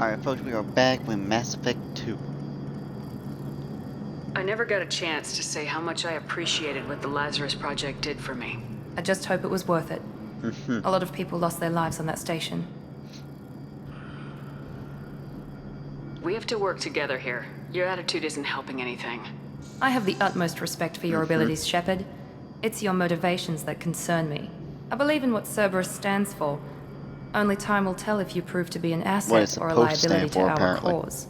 Alright folks, we are back with Mass Effect 2. I never got a chance to say how much I appreciated what the Lazarus Project did for me. I just hope it was worth it. A lot of people lost their lives on that station. We have to work together here. Your attitude isn't helping anything. I have the utmost respect for your abilities, Shepard. It's your motivations that concern me. I believe in what Cerberus stands for. Only time will tell if you prove to be an asset or a liability to our apparently. cause.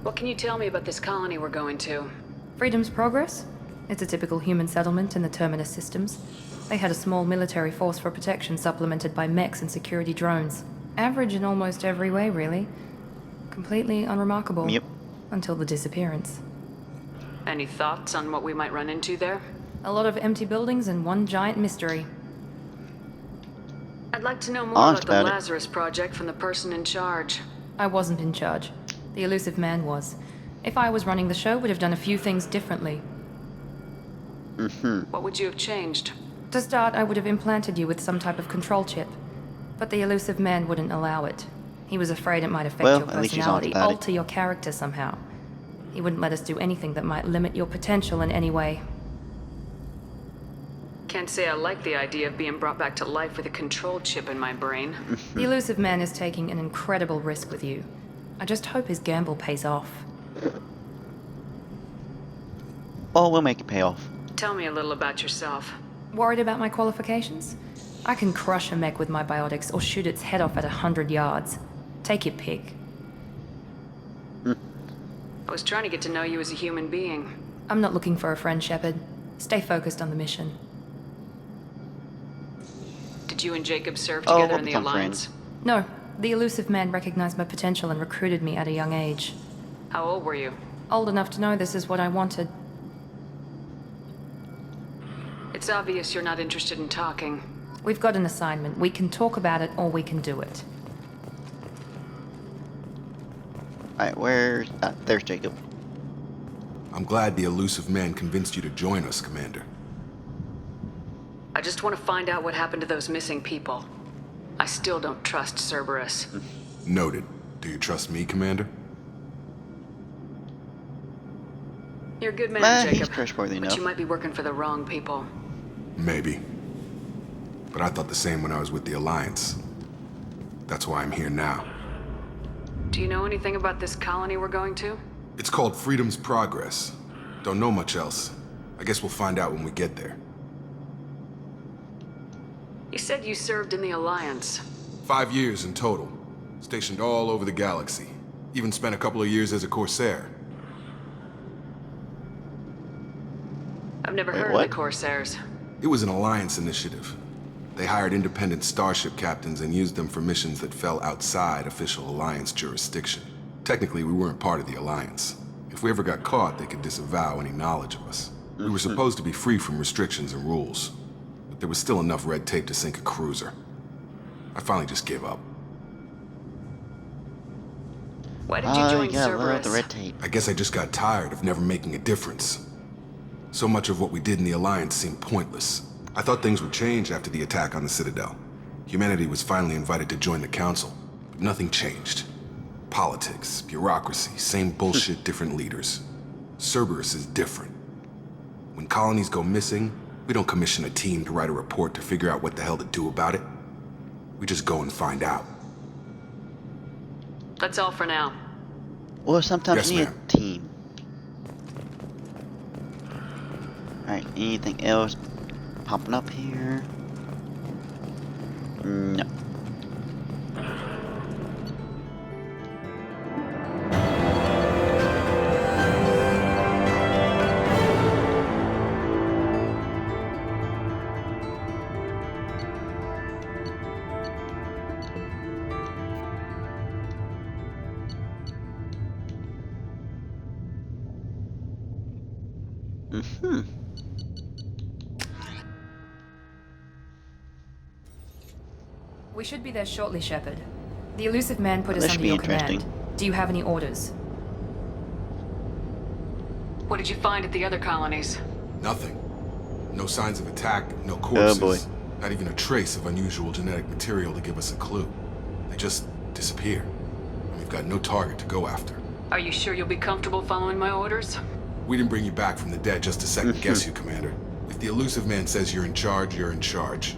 What can you tell me about this colony we're going to? Freedom's Progress? It's a typical human settlement in the Terminus systems. They had a small military force for protection supplemented by mechs and security drones. Average in almost every way, really. Completely unremarkable. Yep. Until the disappearance. Any thoughts on what we might run into there? A lot of empty buildings and one giant mystery. I'd like to know more Honest about the about it. Lazarus Project from the person in charge. I wasn't in charge. The elusive man was. If I was running the show, would have done a few things differently. What would you have changed? To start, I would have implanted you with some type of control chip. But the elusive man wouldn't allow it. He was afraid it might affect Well, your at least he's honest personality, about it. alter your character somehow. He wouldn't let us do anything that might limit your potential in any way. Can't say I like the idea of being brought back to life with a control chip in my brain. The elusive man is taking an incredible risk with you. I just hope his gamble pays off. Oh, we'll make it pay off. Tell me a little about yourself. Worried about my qualifications? I can crush a mech with my biotics or shoot its head off at 100 yards. Take your pick. I was trying to get to know you as a human being. I'm not looking for a friend, Shepard. Stay focused on the mission. Did you and Jacob serve Oh, together we'll in the become Alliance? friends. No, the elusive man recognized my potential and recruited me at a young age. How old were you? Old enough to know this is what I wanted. It's obvious you're not interested in talking. We've got an assignment. We can talk about it or we can do it. Alright, where's... there's Jacob. I'm glad the elusive man convinced you to join us, Commander. I just want to find out what happened to those missing people. I still don't trust Cerberus. Noted. Do you trust me, Commander? You're a good man, He's Jacob, trustworthy but enough. you might be working for the wrong people. Maybe. But I thought the same when I was with the Alliance. That's why I'm here now. Do you know anything about this colony we're going to? It's called Freedom's Progress. Don't know much else. I guess we'll find out when we get there. You said you served in the Alliance. 5 years in total. Stationed all over the galaxy. Even spent a couple of years as a Corsair. I've never Wait, heard what? of the Corsairs. It was an Alliance initiative. They hired independent starship captains and used them for missions that fell outside official Alliance jurisdiction. Technically, we weren't part of the Alliance. If we ever got caught, they could disavow any knowledge of us. We were supposed to be free from restrictions and rules, but there was still enough red tape to sink a cruiser. I finally just gave up. Why did you join yeah, love Cerberus? the red tape. I guess I just got tired of never making a difference. So much of what we did in the Alliance seemed pointless. I thought things would change after the attack on the Citadel. Humanity was finally invited to join the Council, but nothing changed. Politics, bureaucracy, same bullshit, different leaders. Cerberus is different. When colonies go missing, we don't commission a team to write a report to figure out what the hell to do about it. We just go and find out. That's all for now. Well, sometimes Yes, you need ma'am. a team. Alright, anything else popping up here? No. We should be there shortly, Shepard. The elusive man put us This should under be your interesting. command. Do you have any orders? What did you find at the other colonies? Nothing. No signs of attack, no corpses. Oh boy. Not even a trace of unusual genetic material to give us a clue. They just disappear. We've got no target to go after. Are you sure you'll be comfortable following my orders? We didn't bring you back from the dead just to second guess you, Commander. If the elusive man says you're in charge, you're in charge.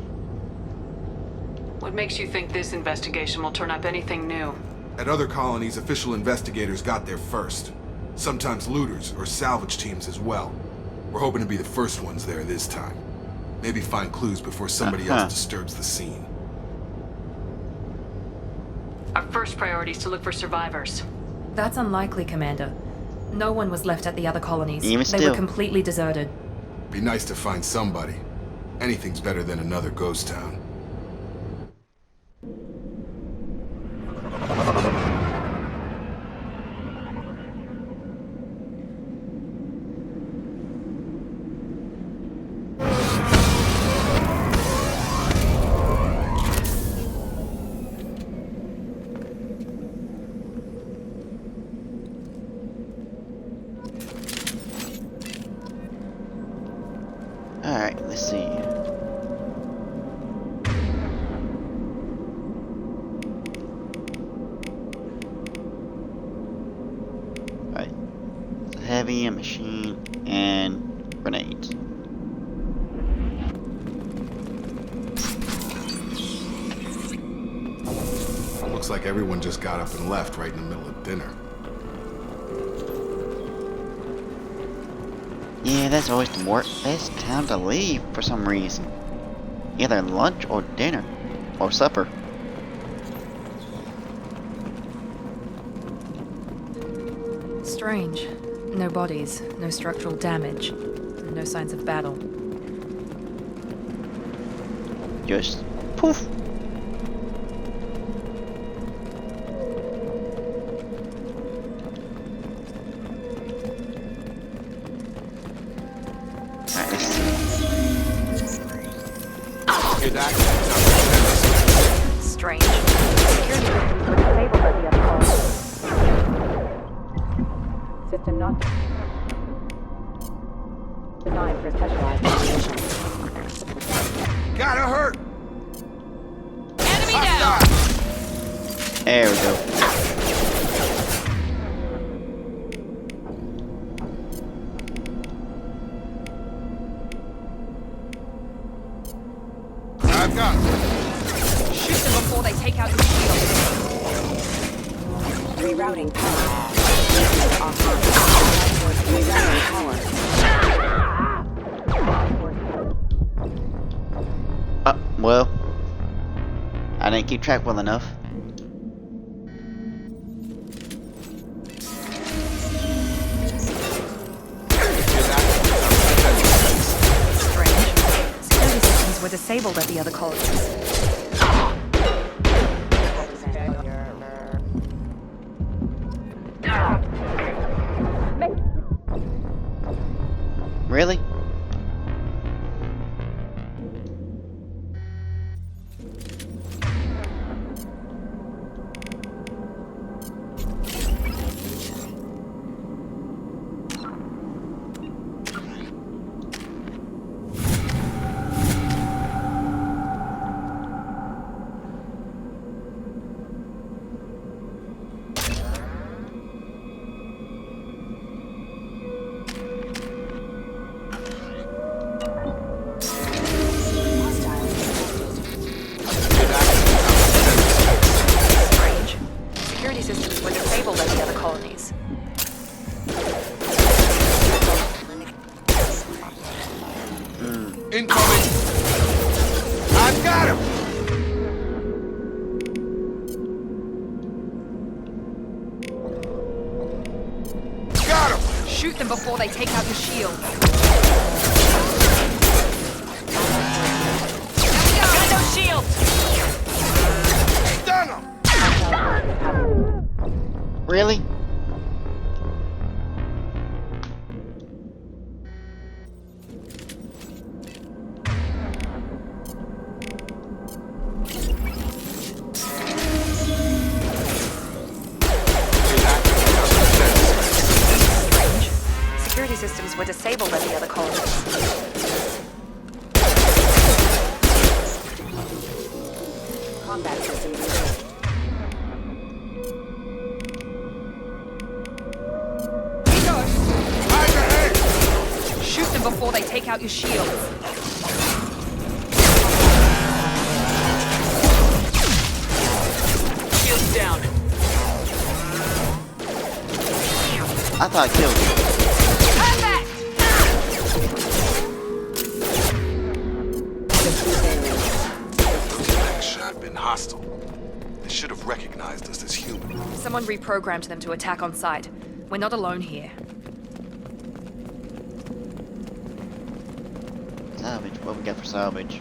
What makes you think this investigation will turn up anything new? At other colonies, official investigators got there first. Sometimes looters or salvage teams as well. We're hoping to be the first ones there this time. Maybe find clues before somebody else disturbs the scene. Our first priority is to look for survivors. That's unlikely, Commander. No one was left at the other colonies. Even They still. were completely deserted. Be nice to find somebody. Anything's better than another ghost town. Alright, let's see. Right. Heavy, a machine, and grenades. Looks like everyone just got up and left right in the middle of dinner. Yeah, that's always the best time to leave for some reason. Either lunch or dinner. Or supper. Strange. No bodies, no structural damage, no signs of battle. Just poof. Alright, let's see. Strange. Security systems were disabled at the other colony. System not designed for specialized applications. Gotta hurt! Enemy down! There we go. I've got Shoot them before they take out the shield. Rerouting power. Offline. Rerouting power. Well. I didn't keep track well enough. Strange. Security systems were disabled at the other colonies. Really? Strange. Security systems were disabled at the other colonies. incoming! I've got him! Got him! Shoot them before they take out the shield. Got no shield! Done him! Really? Strange. Security systems were disabled at the other colonies. Combat system removed. before they take out your shields. Shields down. I thought I killed you. That shot been hostile. They should have recognized us as human. Someone reprogrammed them to attack on sight. We're not alone here. Salvage. What we got for salvage?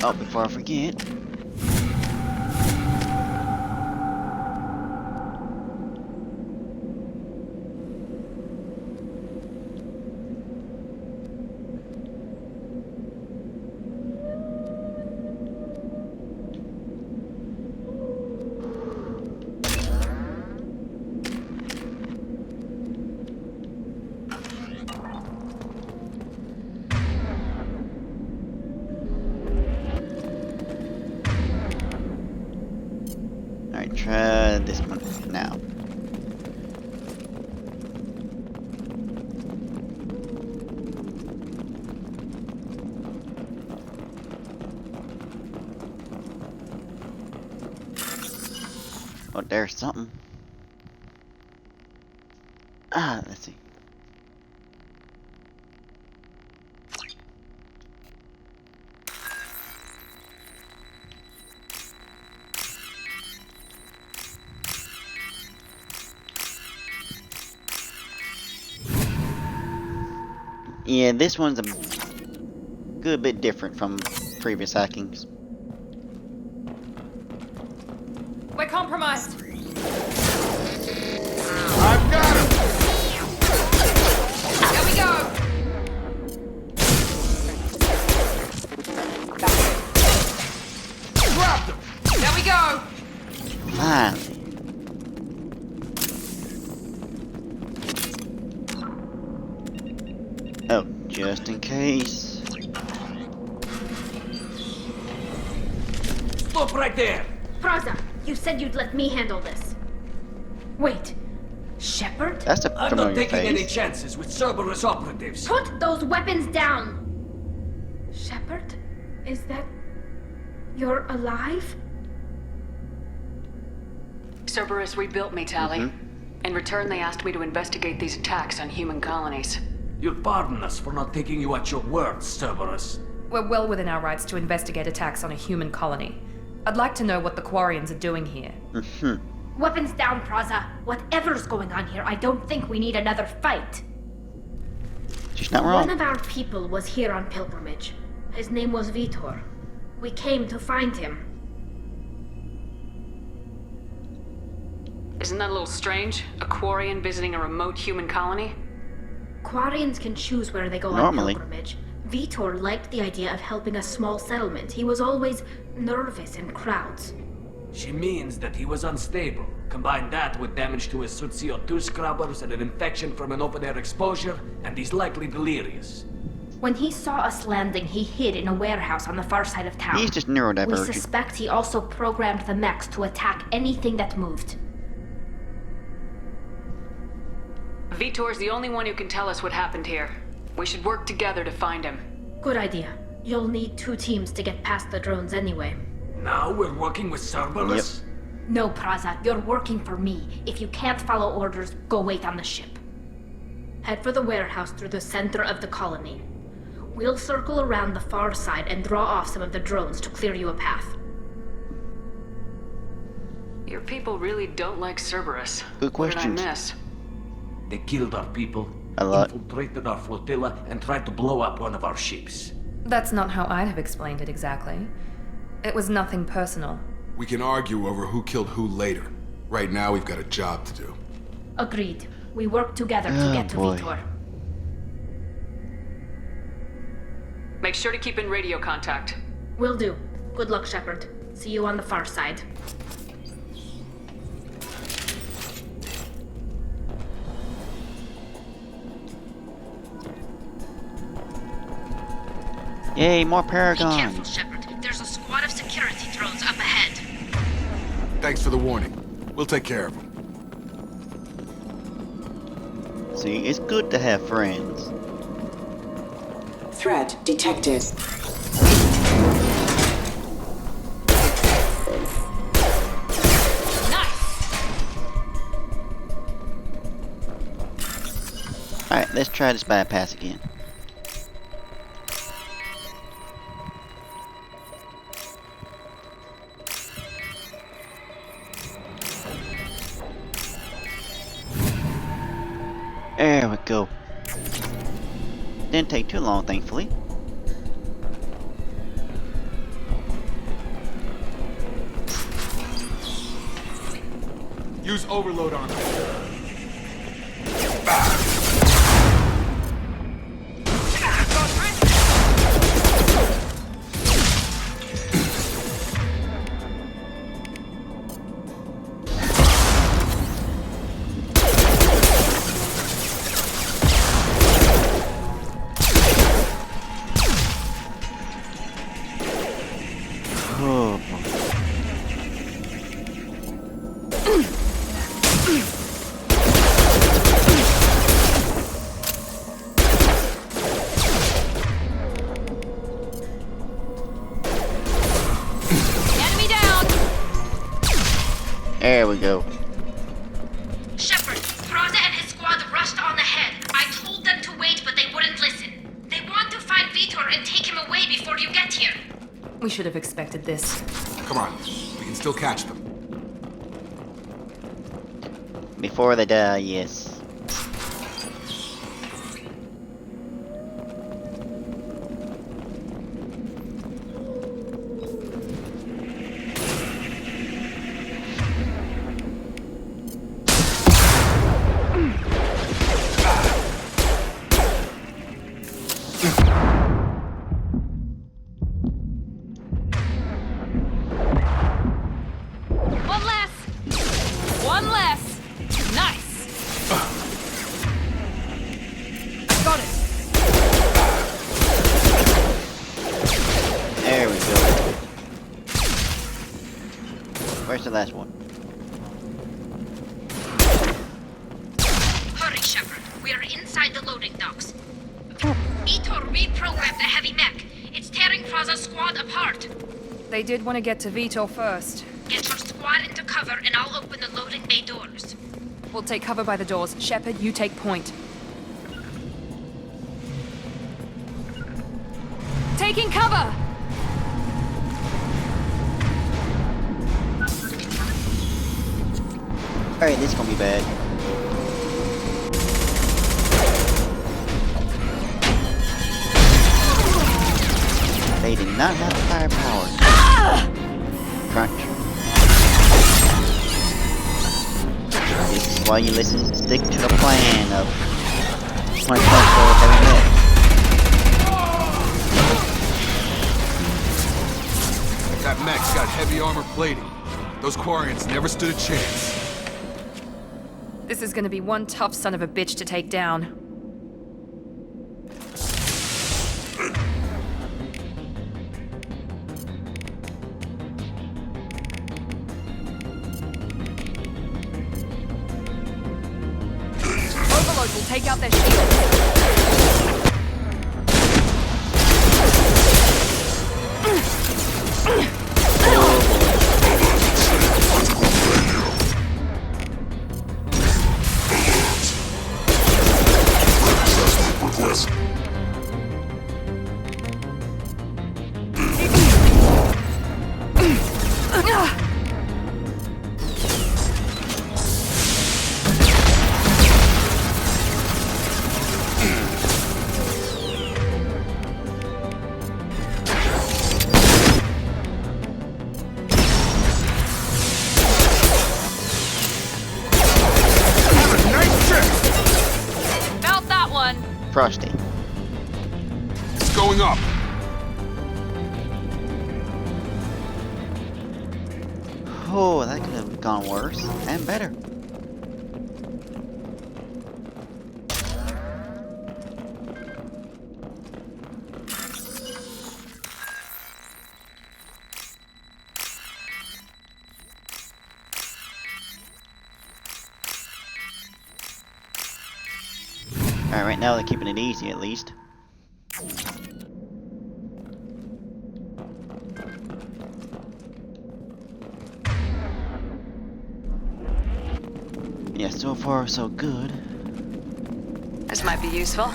Oh, before I forget. Alright, try this one now. Oh, there's something. Ah, let's see. Yeah, this one's a good bit different from previous hackings. We're compromised. I've got him! There we go. Dropped him! There we go. Finally. Oh, just in case. Stop right there! Praza, you said you'd let me handle this. Wait, Shepard? That's a I'm not familiar taking any face. chances with Cerberus operatives. Put those weapons down! Shepard? Is that... You're alive? Cerberus rebuilt me, Tali. In return, they asked me to investigate these attacks on human colonies. You'll pardon us for not taking you at your word, Cerberus. We're well within our rights to investigate attacks on a human colony. I'd like to know what the Quarians are doing here. Weapons down, Praza. Whatever's going on here, I don't think we need another fight. She's not One wrong. of our people was here on pilgrimage. His name was Vitor. We came to find him. Isn't that a little strange? A Quarian visiting a remote human colony? Quarians can choose where they go Normally. on pilgrimage. Vitor liked the idea of helping a small settlement. He was always nervous in crowds. She means that he was unstable. Combine that with damage to his suit CO2 scrubbers and an infection from an open-air exposure, and he's likely delirious. When he saw us landing, he hid in a warehouse on the far side of town. He's just We neurodivergent. suspect he also programmed the mechs to attack anything that moved. Vitor's the only one who can tell us what happened here. We should work together to find him. Good idea. You'll need 2 teams to get past the drones anyway. Now we're working with Cerberus? No, Praza, you're working for me. If you can't follow orders, go wait on the ship. Head for the warehouse through the center of the colony. We'll circle around the far side and draw off some of the drones to clear you a path. Your people really don't like Cerberus. Good What did I questions. miss? They killed our people, A lot. infiltrated our flotilla, and tried to blow up one of our ships. That's not how I'd have explained it exactly. It was nothing personal. We can argue over who killed who later. Right now, we've got a job to do. Agreed. We work together to Oh, get to boy. Vitor. Make sure to keep in radio contact. Will do. Good luck, Shepard. See you on the far side. Yay, more Be careful, Paragons. Shepard. There's a squad of security drones up ahead. Thanks for the warning. We'll take care of them. See, it's good to have friends. Threat detected. Alright, let's try this bypass again. There we go. Didn't take too long, thankfully. Use overload on them. Oh, Enemy down! there we go. Shepard, Thraza and his squad rushed on ahead. I told them to wait, but they wouldn't listen. They want to find Vitor and take him away before you get here. We should have expected this. Come on, we can still catch them. Before they die, yes. One less! One less! Nice! Got it! There we go. Where's the last one? Hurry, Shepard. We are inside the loading docks. Vitor reprogrammed the heavy mech. It's tearing Thraza's squad apart. They did want to get to Vitor first. Get your squad into cover and I'll open the loading bay doors. We'll take cover by the doors. Shepard, you take point. Taking cover! Alright, this is gonna be bad. They did not have firepower. Crunch. This is why you stick to the plan of 1 heavy mech. That mech's got heavy armor plating. Those Quarians never stood a chance. This is gonna be one tough son of a bitch to take down. Overload will take out their shields. Oh, that could have gone worse and better. Alright, right now they're keeping it easy at least. Yeah, so far so good. This might be useful.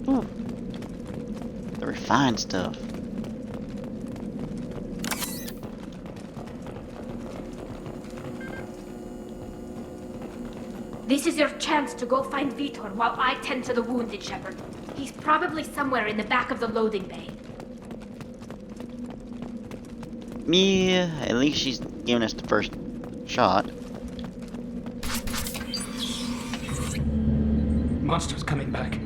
Ooh. The refined stuff. This is your chance to go find Vitor while I tend to the wounded, Shepard. He's probably somewhere in the back of the loading bay. Yeah, at least she's giving us the first shot. Monsters coming back.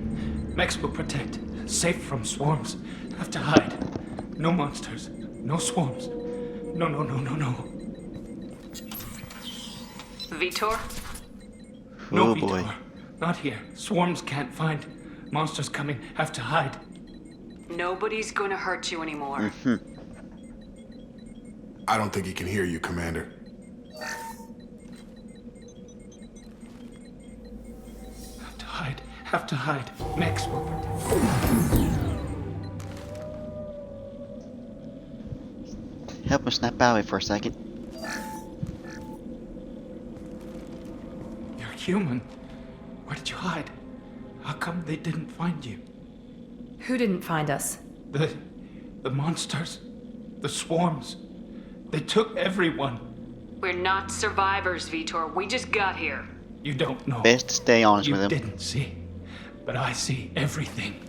Mechs will protect. Safe from swarms. Have to hide. No monsters. No swarms. No, no, no, no, no. Vitor? No, Oh boy. Vitor. Not here. Swarms can't find. Monsters coming. Have to hide. Nobody's gonna hurt you anymore. I don't think he can hear you, Commander. Have to hide. Have to hide. Mechs will protect. Help him snap out of it for a second. You're human. Where did you hide? How come they didn't find you? Who didn't find us? The monsters. The swarms. They took everyone. We're not survivors, Vitor. We just got here. You don't know. Best to stay honest You with him. didn't see. But I see everything.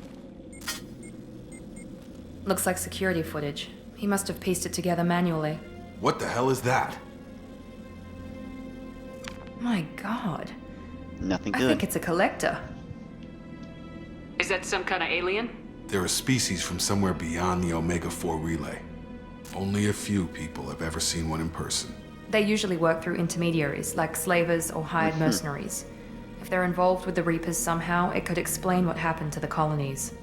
Looks like security footage. He must have pieced it together manually. What the hell is that? My god. Nothing I good. think it's a collector. Is that some kind of alien? They're a species from somewhere beyond the Omega-4 relay. Only a few people have ever seen one in person. They usually work through intermediaries, like slavers or hired mercenaries. If they're involved with the Reapers somehow, it could explain what happened to the colonies.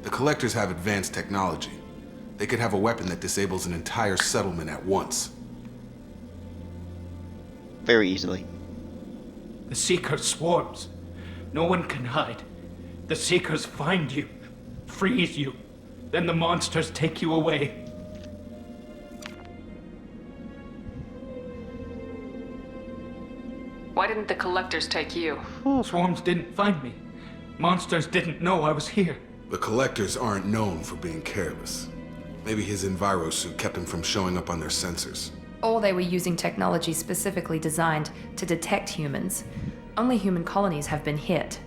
The Collectors have advanced technology. They could have a weapon that disables an entire settlement at once. Very easily. The Seeker swarms. No one can hide. The Seekers find you, freeze you. Then the monsters take you away. Why didn't the collectors take you? Swarms didn't find me. Monsters didn't know I was here. The Collectors aren't known for being careless. Maybe his enviro suit kept him from showing up on their sensors. Or they were using technology specifically designed to detect humans. Only human colonies have been hit.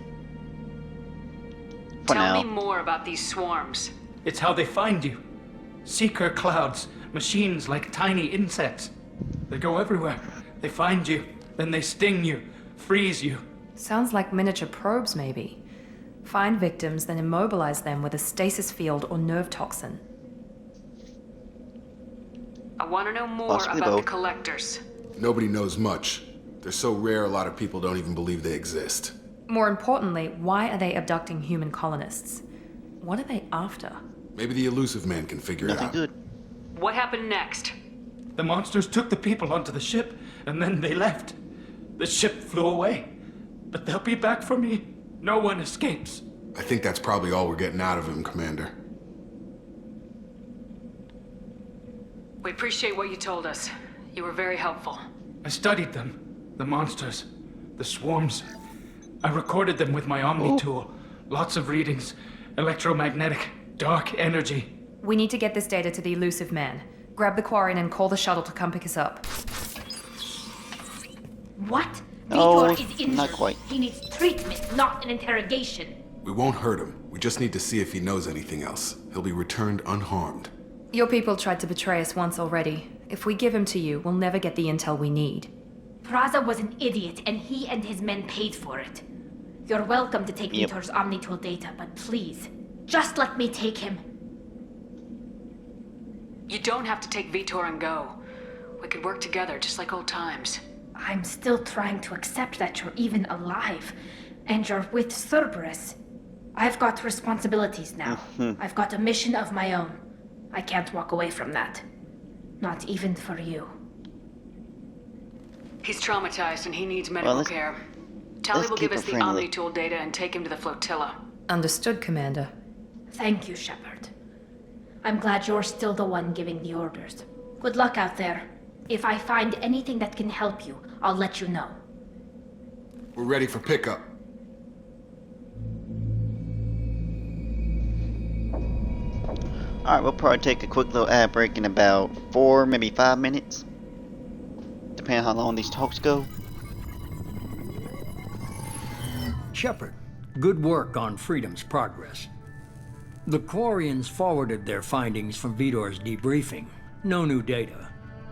For Tell now. me more about these swarms. It's how they find you. Seeker clouds, machines like tiny insects. They go everywhere. They find you, then they sting you, freeze you. Sounds like miniature probes, maybe. Find victims, then immobilize them with a stasis field or nerve toxin. I want to know more Possibly about the both. collectors. Nobody knows much. They're so rare a lot of people don't even believe they exist. More importantly, why are they abducting human colonists? What are they after? Maybe the elusive man can figure it Nothing out. good. What happened next? The monsters took the people onto the ship, and then they left. The ship flew away. But they'll be back for me. No one escapes. I think that's probably all we're getting out of him, Commander. We appreciate what you told us. You were very helpful. I studied them. The monsters. The swarms. I recorded them with my Omni tool. Lots of readings. Electromagnetic. Dark energy. We need to get this data to the elusive man. Grab the Quarian and call the shuttle to come pick us up. What? Oh, Vitor is injured. not quite. He needs treatment, not an interrogation. We won't hurt him. We just need to see if he knows anything else. He'll be returned unharmed. Your people tried to betray us once already. If we give him to you, we'll never get the intel we need. Praza was an idiot, and he and his men paid for it. You're welcome to take Yep. Vitor's Omnitool data, but please, just let me take him. You don't have to take Vitor and go. We could work together just like old times. I'm still trying to accept that you're even alive, and you're with Cerberus. I've got responsibilities now. I've got a mission of my own. I can't walk away from that. Not even for you. He's traumatized and he needs medical let's- care. Tally let's will give keep us it the friendly. Omnitool data and take him to the flotilla. Understood, Commander. Thank you, Shepard. I'm glad you're still the one giving the orders. Good luck out there. If I find anything that can help you, I'll let you know. We're ready for pickup. Alright, we'll probably take a quick little ad break in about 4, maybe 5 minutes. Depending on how long these talks go. Shepard, good work on Freedom's progress. The Quarians forwarded their findings from Vitor's debriefing. No new data,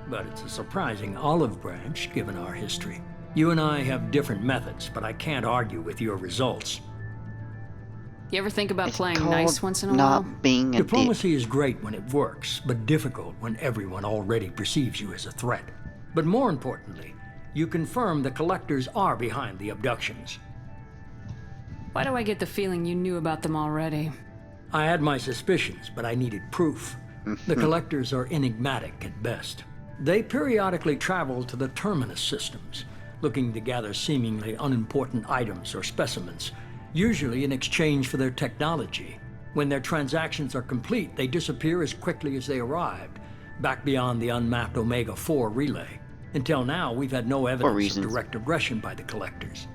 but it's a surprising olive branch given our history. You and I have different methods, but I can't argue with your results. You ever think about It's playing called nice once in a while? not being a dick. Diplomacy is great when it works, but difficult when everyone already perceives you as a threat. But more importantly, you confirm the collectors are behind the abductions. Why do I get the feeling you knew about them already? I had my suspicions, but I needed proof. The collectors are enigmatic at best. They periodically travel to the terminus systems, looking to gather seemingly unimportant items or specimens, usually in exchange for their technology. When their transactions are complete, they disappear as quickly as they arrived, back beyond the unmapped Omega-4 relay. Until now, we've had no evidence of reasons. direct aggression by the collectors.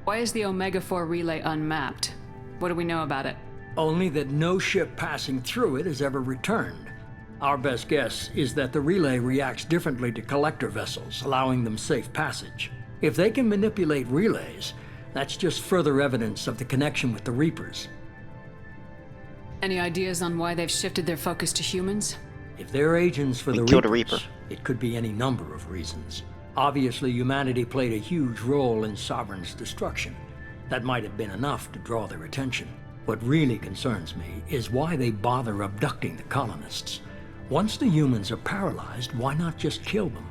Why is the Omega-4 relay unmapped? What do we know about it? Only that no ship passing through it has ever returned. Our best guess is that the relay reacts differently to collector vessels, allowing them safe passage. If they can manipulate relays, that's just further evidence of the connection with the Reapers. Any ideas on why they've shifted their focus to humans? If they're agents for We the killed a Reapers, Reaper. it could be any number of reasons. Obviously, humanity played a huge role in Sovereign's destruction. That might have been enough to draw their attention. What really concerns me is why they bother abducting the colonists. Once the humans are paralyzed, why not just kill them?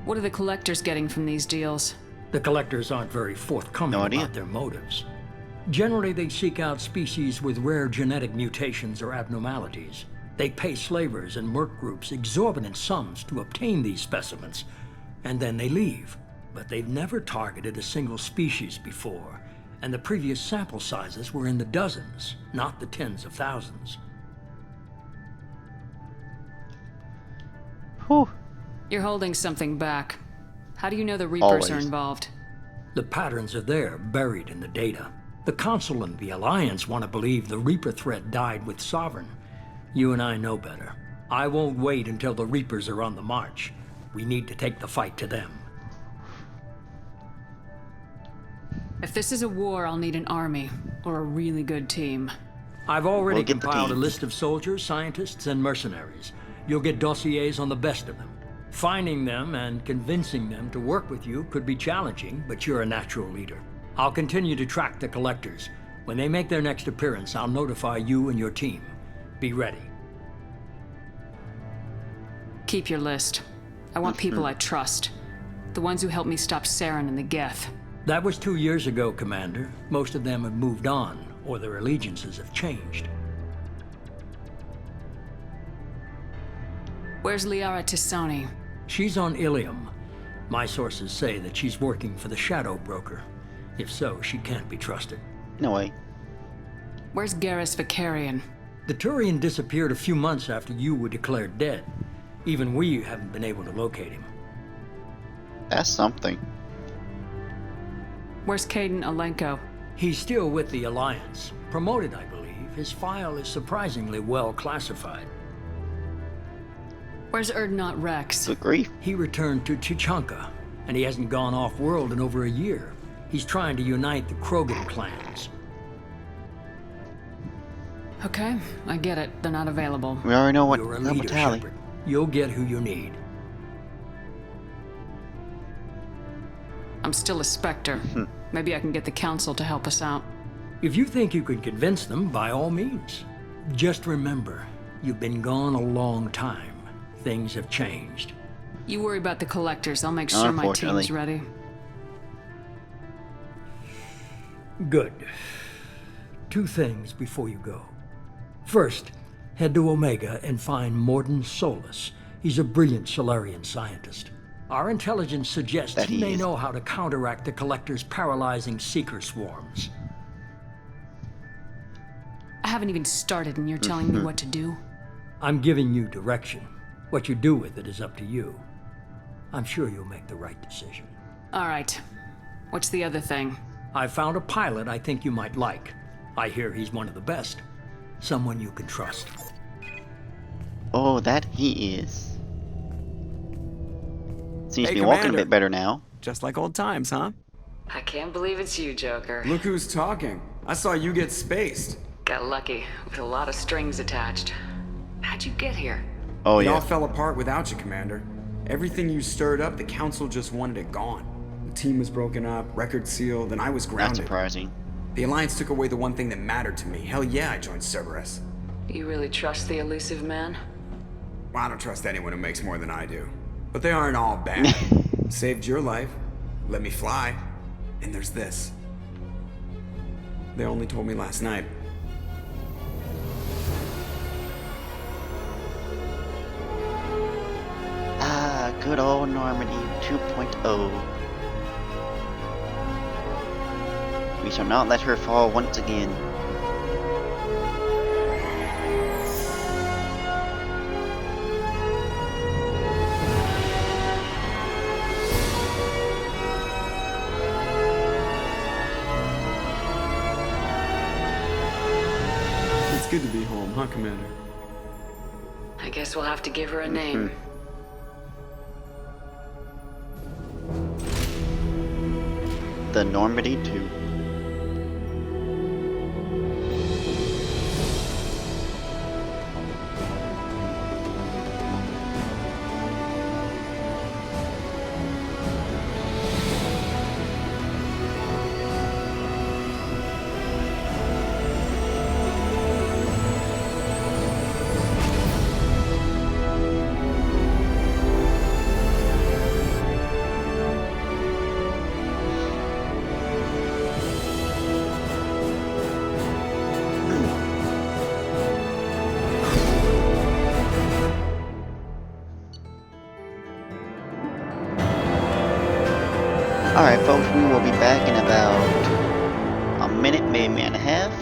What are the collectors getting from these deals? The collectors aren't very forthcoming No idea. about their motives. Generally, they seek out species with rare genetic mutations or abnormalities. They pay slavers and merc groups exorbitant sums to obtain these specimens, and then they leave. But they've never targeted a single species before, and the previous sample sizes were in the dozens, not the tens of thousands. Whew. You're holding something back. How do you know the Reapers are Always. involved? The patterns are there, buried in the data. The Council and the Alliance want to believe the Reaper threat died with Sovereign. You and I know better. I won't wait until the Reapers are on the march. We need to take the fight to them. If this is a war, I'll need an army, or a really good team. I've already We'll get the compiled a teams. list of soldiers, scientists, and mercenaries. You'll get dossiers on the best of them. Finding them and convincing them to work with you could be challenging, but you're a natural leader. I'll continue to track the collectors. When they make their next appearance, I'll notify you and your team. Be ready. Keep your list. I want people I trust. The ones who helped me stop Saren and the Geth. That was 2 years ago, Commander. Most of them have moved on, or their allegiances have changed. Where's Liara Tisani? She's on Ilium. My sources say that she's working for the Shadow Broker. If so, she can't be trusted. No way. Where's Garrus Vicarian? The Turian disappeared a few months after you were declared dead. Even we haven't been able to locate him. That's something. Where's Caden Alenko? He's still with the Alliance. Promoted, I believe. His file is surprisingly well classified. Where's Erdnot Rex? Good grief. He returned to Chichanka, and he hasn't gone off-world in over a year. He's trying to unite the Krogan clans. Okay, I get it. They're not available. We already know what You're a level leader, tally. Shepard. You'll get who you need. I'm still a Spectre. Maybe I can get the Council to help us out. If you think you can convince them, by all means. Just remember, you've been gone a long time. Things have changed. You worry about the Collectors. I'll make sure my Unfortunately. team's ready. Good. 2 things before you go. First, head to Omega and find Morden Solus. He's a brilliant Solarian scientist. Our intelligence suggests That he he may is. know how to counteract the Collector's paralyzing seeker swarms. I haven't even started and you're telling me what to do? I'm giving you direction. What you do with it is up to you. I'm sure you'll make the right decision. All right. What's the other thing? I found a pilot I think you might like. I hear he's one of the best. Someone you can trust. Oh, that he is. Seems to Hey, be walking a Commander. bit better now. Just like old times, huh? I can't believe it's you, Joker. Look who's talking. I saw you get spaced. Got lucky, with a lot of strings attached. How'd you get here? Oh It all yeah. fell apart without you, Commander. Everything you stirred up, the Council just wanted it gone. The team was broken up, record sealed, and I was Not grounded. surprising. The Alliance took away the one thing that mattered to me. Hell yeah, I joined Cerberus. You really trust the elusive man? Well, I don't trust anyone who makes more than I do. But they aren't all bad. Saved your life, let me fly, and there's this. They only told me last night. Ah, good old Normandy 2.0. We shall not let her fall once again. It's good to be home, huh, Commander? I guess we'll have to give her a name. The Normandy 2. Alright folks, we will be back in about a minute, maybe a minute and a half.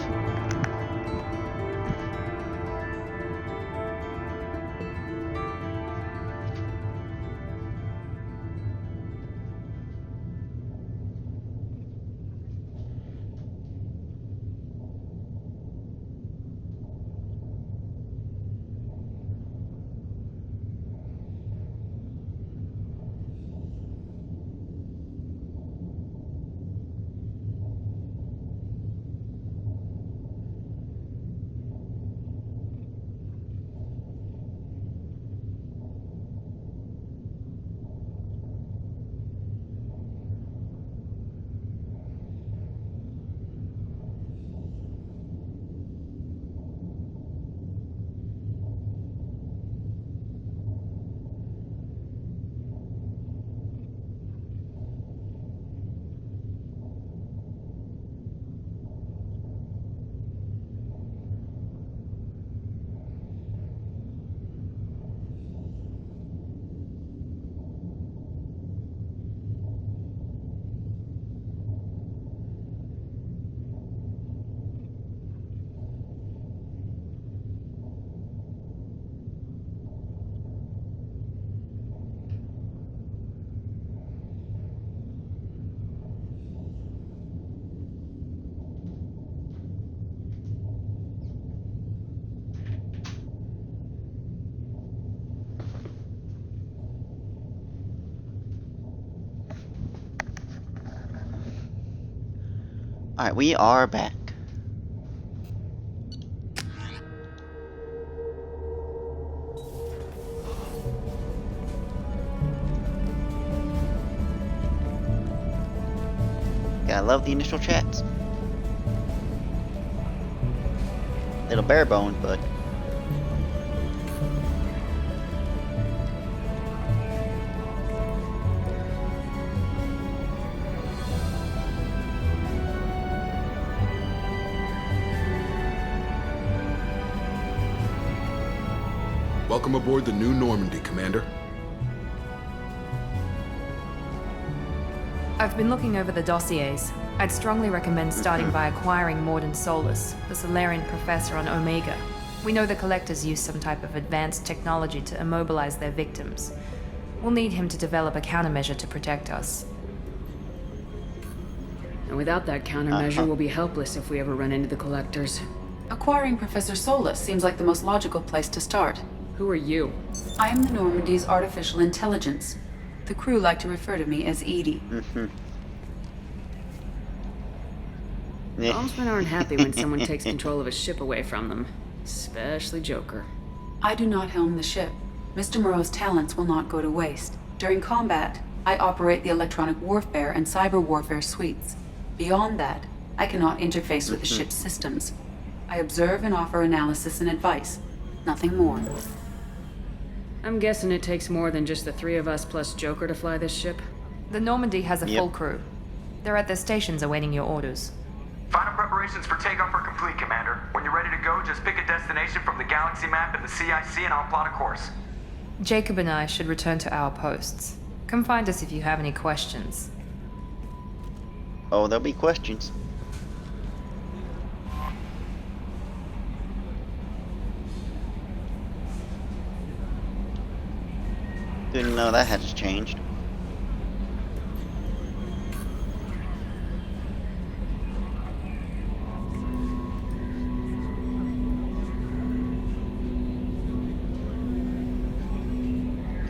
Alright, we are back. Gotta love the initial chats. Little bare bones, but Welcome aboard the new Normandy, Commander. I've been looking over the dossiers. I'd strongly recommend starting by acquiring Morden Solus, the Solarian professor on Omega. We know the Collectors use some type of advanced technology to immobilize their victims. We'll need him to develop a countermeasure to protect us. And without that countermeasure, we'll be helpless if we ever run into the Collectors. Acquiring Professor Solus seems like the most logical place to start. Who are you? I am the Normandy's artificial intelligence. The crew like to refer to me as Edie. Helmsmen aren't happy when someone takes control of a ship away from them. Especially Joker. I do not helm the ship. Mr. Moreau's talents will not go to waste. During combat, I operate the electronic warfare and cyber warfare suites. Beyond that, I cannot interface with the ship's systems. I observe and offer analysis and advice. Nothing more. I'm guessing it takes more than just the three of us plus Joker to fly this ship. The Normandy has a full crew. They're at their stations awaiting your orders. Final preparations for takeoff are complete, Commander. When you're ready to go, just pick a destination from the galaxy map in the CIC and I'll plot a course. Jacob and I should return to our posts. Come find us if you have any questions. oh, there'll be questions. Didn't know that had changed.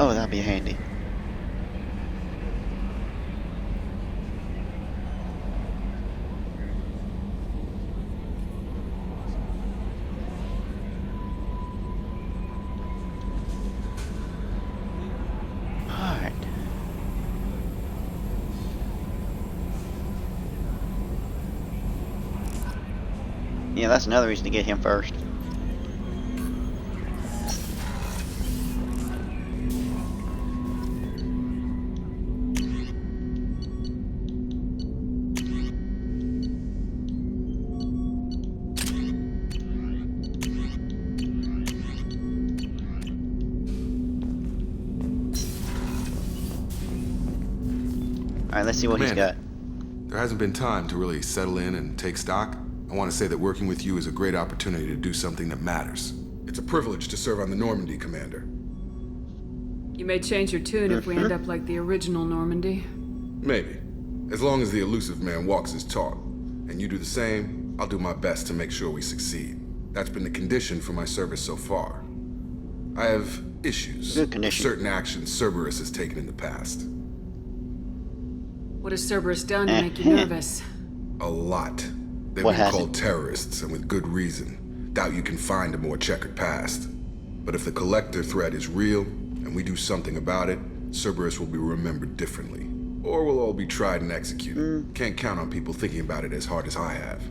Oh, that'd be handy. Alright. Yeah, that's another reason to get him first. Alright, let's see what he's got. There hasn't been time to really settle in and take stock. I want to say that working with you is a great opportunity to do something that matters. It's a privilege to serve on the Normandy, Commander. You may change your tune if we end up like the original Normandy. Maybe. As long as the elusive man walks his talk, and you do the same, I'll do my best to make sure we succeed. That's been the condition for my service so far. I have issues with certain actions Cerberus has taken in the past. What has Cerberus done to make you nervous? A lot. They've been called terrorists, and with good reason. Doubt you can find a more checkered past. But if the Collector threat is real, and we do something about it, Cerberus will be remembered differently. Or we'll all be tried and executed. Can't count on people thinking about it as hard as I have.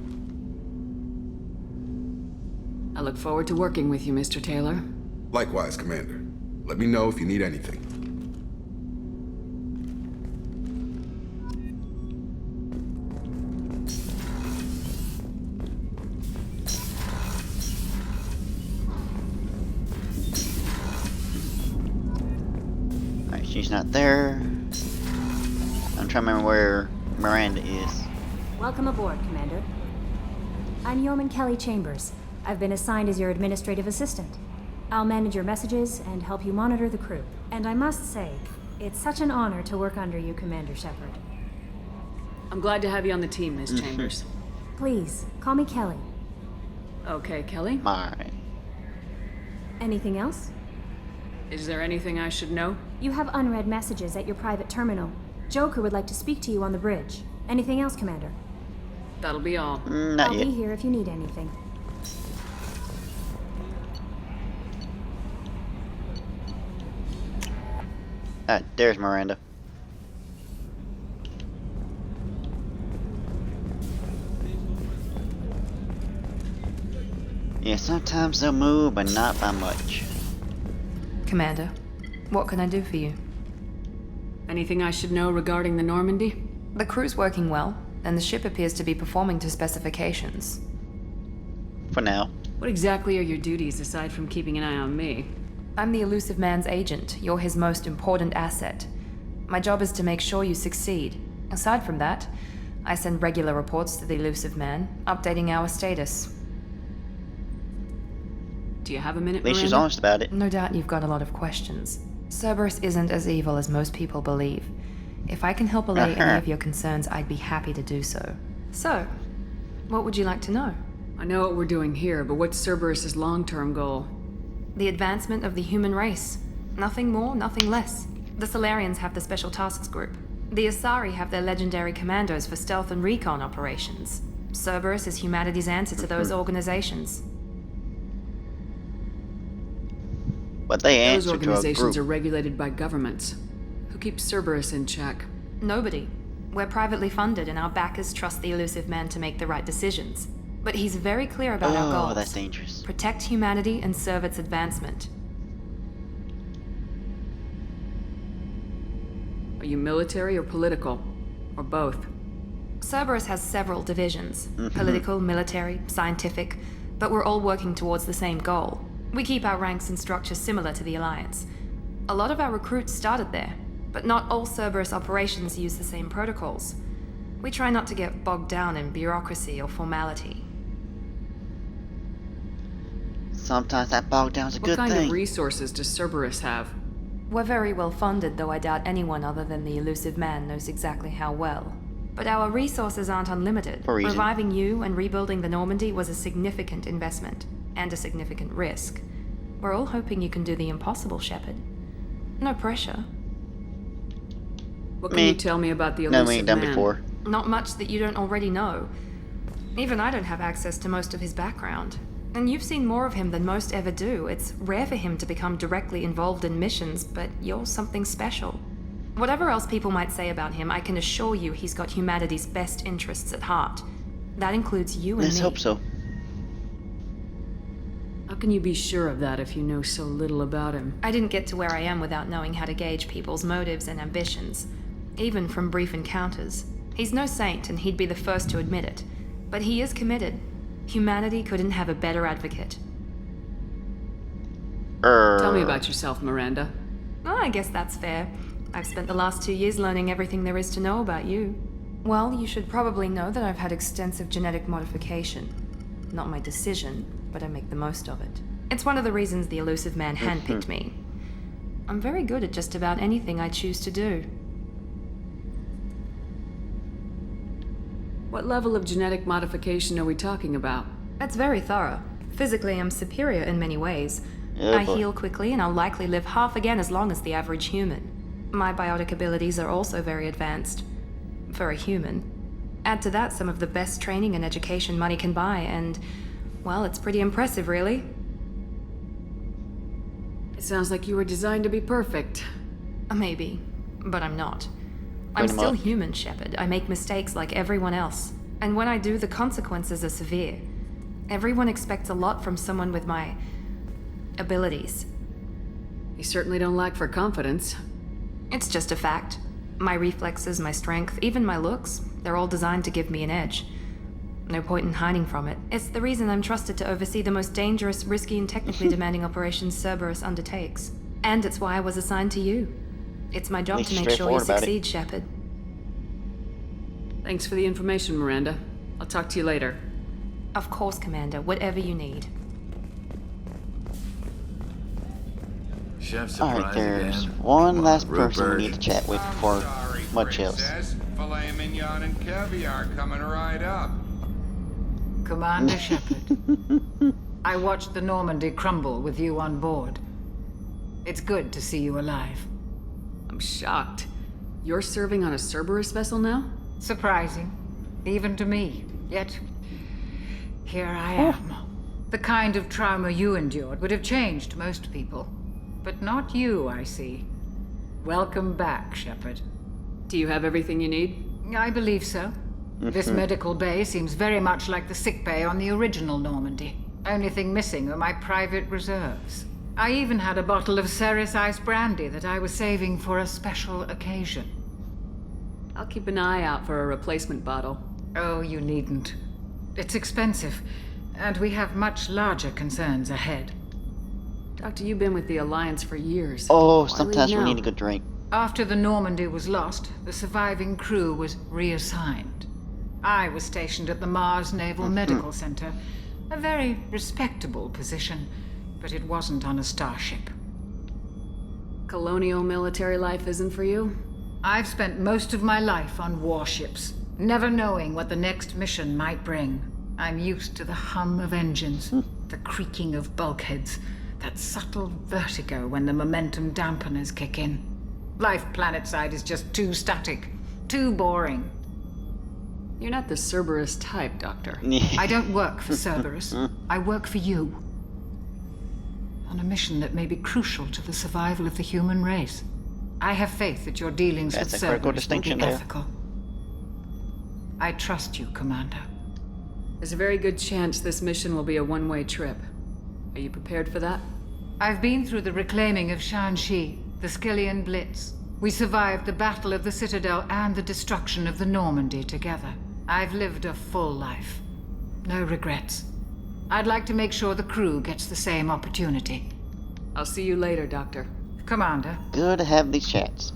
I look forward to working with you, Mr. Taylor. Likewise, Commander. Let me know if you need anything. She's not there. I'm trying to remember where Miranda is. Welcome aboard, Commander. I'm Yeoman Kelly Chambers. I've been assigned as your administrative assistant. I'll manage your messages and help you monitor the crew. And I must say, it's such an honor to work under you, Commander Shepard. I'm glad to have you on the team, Miss Chambers. Please, call me Kelly. Okay, Kelly. Alright. Anything else? Is there anything I should know? You have unread messages at your private terminal. Joker would like to speak to you on the bridge. Anything else, Commander? That'll be all. Not yet. I'll be here if you need anything. Ah, there's Miranda. Yeah, sometimes they'll move, but not by much. Commander, what can I do for you? Anything I should know regarding the Normandy? The crew's working well, and the ship appears to be performing to specifications. For now. What exactly are your duties aside from keeping an eye on me? I'm the elusive man's agent. You're his most important asset. My job is to make sure you succeed. Aside from that, I send regular reports to the elusive man, updating our status. Do you have a minute, At least she's Miranda? honest about it. No doubt you've got a lot of questions. Cerberus isn't as evil as most people believe. If I can help allay any of your concerns, I'd be happy to do so. So, what would you like to know? I know what we're doing here, but what's Cerberus' long-term goal? The advancement of the human race. Nothing more, nothing less. The Solarians have the Special Tasks Group. The Asari have their legendary commandos for stealth and recon operations. Cerberus is humanity's answer to those organizations. But they Those answer to a organizations are group. regulated by governments. Who keeps Cerberus in check? Nobody. We're privately funded, and our backers trust the elusive man to make the right decisions. But he's very clear about our goals. Oh, that's dangerous. Protect humanity and serve its advancement. Are you military or political? Or both? Cerberus has several divisions. Political, military, scientific. But we're all working towards the same goal. We keep our ranks and structure similar to the Alliance. A lot of our recruits started there, but not all Cerberus operations use the same protocols. We try not to get bogged down in bureaucracy or formality. Sometimes that bog down's a What good kind thing. of resources does Cerberus have? We're very well funded, though I doubt anyone other than the elusive man knows exactly how well. But our resources aren't unlimited. For a reason. Reviving you and rebuilding the Normandy was a significant investment, and a significant risk. We're all hoping you can do the impossible, Shepard. No pressure. What can you tell me about the No, elusive we ain't done man? before. Not much that you don't already know. Even I don't have access to most of his background. And you've seen more of him than most ever do. It's rare for him to become directly involved in missions, but you're something special. Whatever else people might say about him, I can assure you he's got humanity's best interests at heart. That includes you and Let's me. hope so. How can you be sure of that if you know so little about him? I didn't get to where I am without knowing how to gauge people's motives and ambitions, even from brief encounters. He's no saint, and he'd be the first to admit it. But he is committed. Humanity couldn't have a better advocate. Tell me about yourself, Miranda. Oh, I guess that's fair. I've spent the last 2 years learning everything there is to know about you. Well, you should probably know that I've had extensive genetic modification. Not my decision, but I make the most of it. It's one of the reasons the elusive man handpicked me. I'm very good at just about anything I choose to do. What level of genetic modification are we talking about? It's very thorough. Physically, I'm superior in many ways. Oh, I boy. heal quickly, and I'll likely live half again as long as the average human. My biotic abilities are also very advanced. For a human. Add to that some of the best training and education money can buy, and, well, it's pretty impressive, really. It sounds like you were designed to be perfect. Maybe, but I'm not. I'm Pretty still much. human, Shepard. I make mistakes like everyone else. And when I do, the consequences are severe. Everyone expects a lot from someone with my abilities. You certainly don't lack for confidence. It's just a fact. My reflexes, my strength, even my looks, they're all designed to give me an edge. No point in hiding from it. It's the reason I'm trusted to oversee the most dangerous, risky, and technically demanding operations Cerberus undertakes. And it's why I was assigned to you. It's my job At least to make you're sure you straightforward about it. succeed, Shepard. Thanks for the information, Miranda. I'll talk to you later. Of course, Commander, whatever you need. Chef surprise Alright, there's again. one Come last on, person we Rupert. need to chat with before much else. Princess. Filet mignon and caviar coming right up. Commander Shepard, I watched the Normandy crumble with you on board. It's good to see you alive. I'm shocked. You're serving on a Cerberus vessel now? Surprising, even to me. Yet, here I am. The kind of trauma you endured would have changed most people. But not you, I see. Welcome back, Shepard. Do you have everything you need? I believe so. This medical bay seems very much like the sick bay on the original Normandy. Only thing missing were my private reserves. I even had a bottle of Cerberus ice brandy that I was saving for a special occasion. I'll keep an eye out for a replacement bottle. Oh, you needn't. It's expensive, and we have much larger concerns ahead. Doctor, you've been with the Alliance for years. Oh, Why sometimes leave we now? need a good drink. After the Normandy was lost, the surviving crew was reassigned. I was stationed at the Mars Naval Medical Center, a very respectable position, but it wasn't on a starship. Colonial military life isn't for you? I've spent most of my life on warships, never knowing what the next mission might bring. I'm used to the hum of engines, the creaking of bulkheads, that subtle vertigo when the momentum dampeners kick in. Life planetside is just too static, too boring. You're not the Cerberus type, Doctor. I don't work for Cerberus. I work for you. On a mission that may be crucial to the survival of the human race. I have faith that your dealings That's with a critical Cerberus will be distinction there. ethical. I trust you, Commander. There's a very good chance this mission will be a one-way trip. Are you prepared for that? I've been through the reclaiming of Shanxi, the Skillian Blitz. We survived the Battle of the Citadel and the destruction of the Normandy together. I've lived a full life. No regrets. I'd like to make sure the crew gets the same opportunity. I'll see you later, Doctor. Commander. Good to have these chats.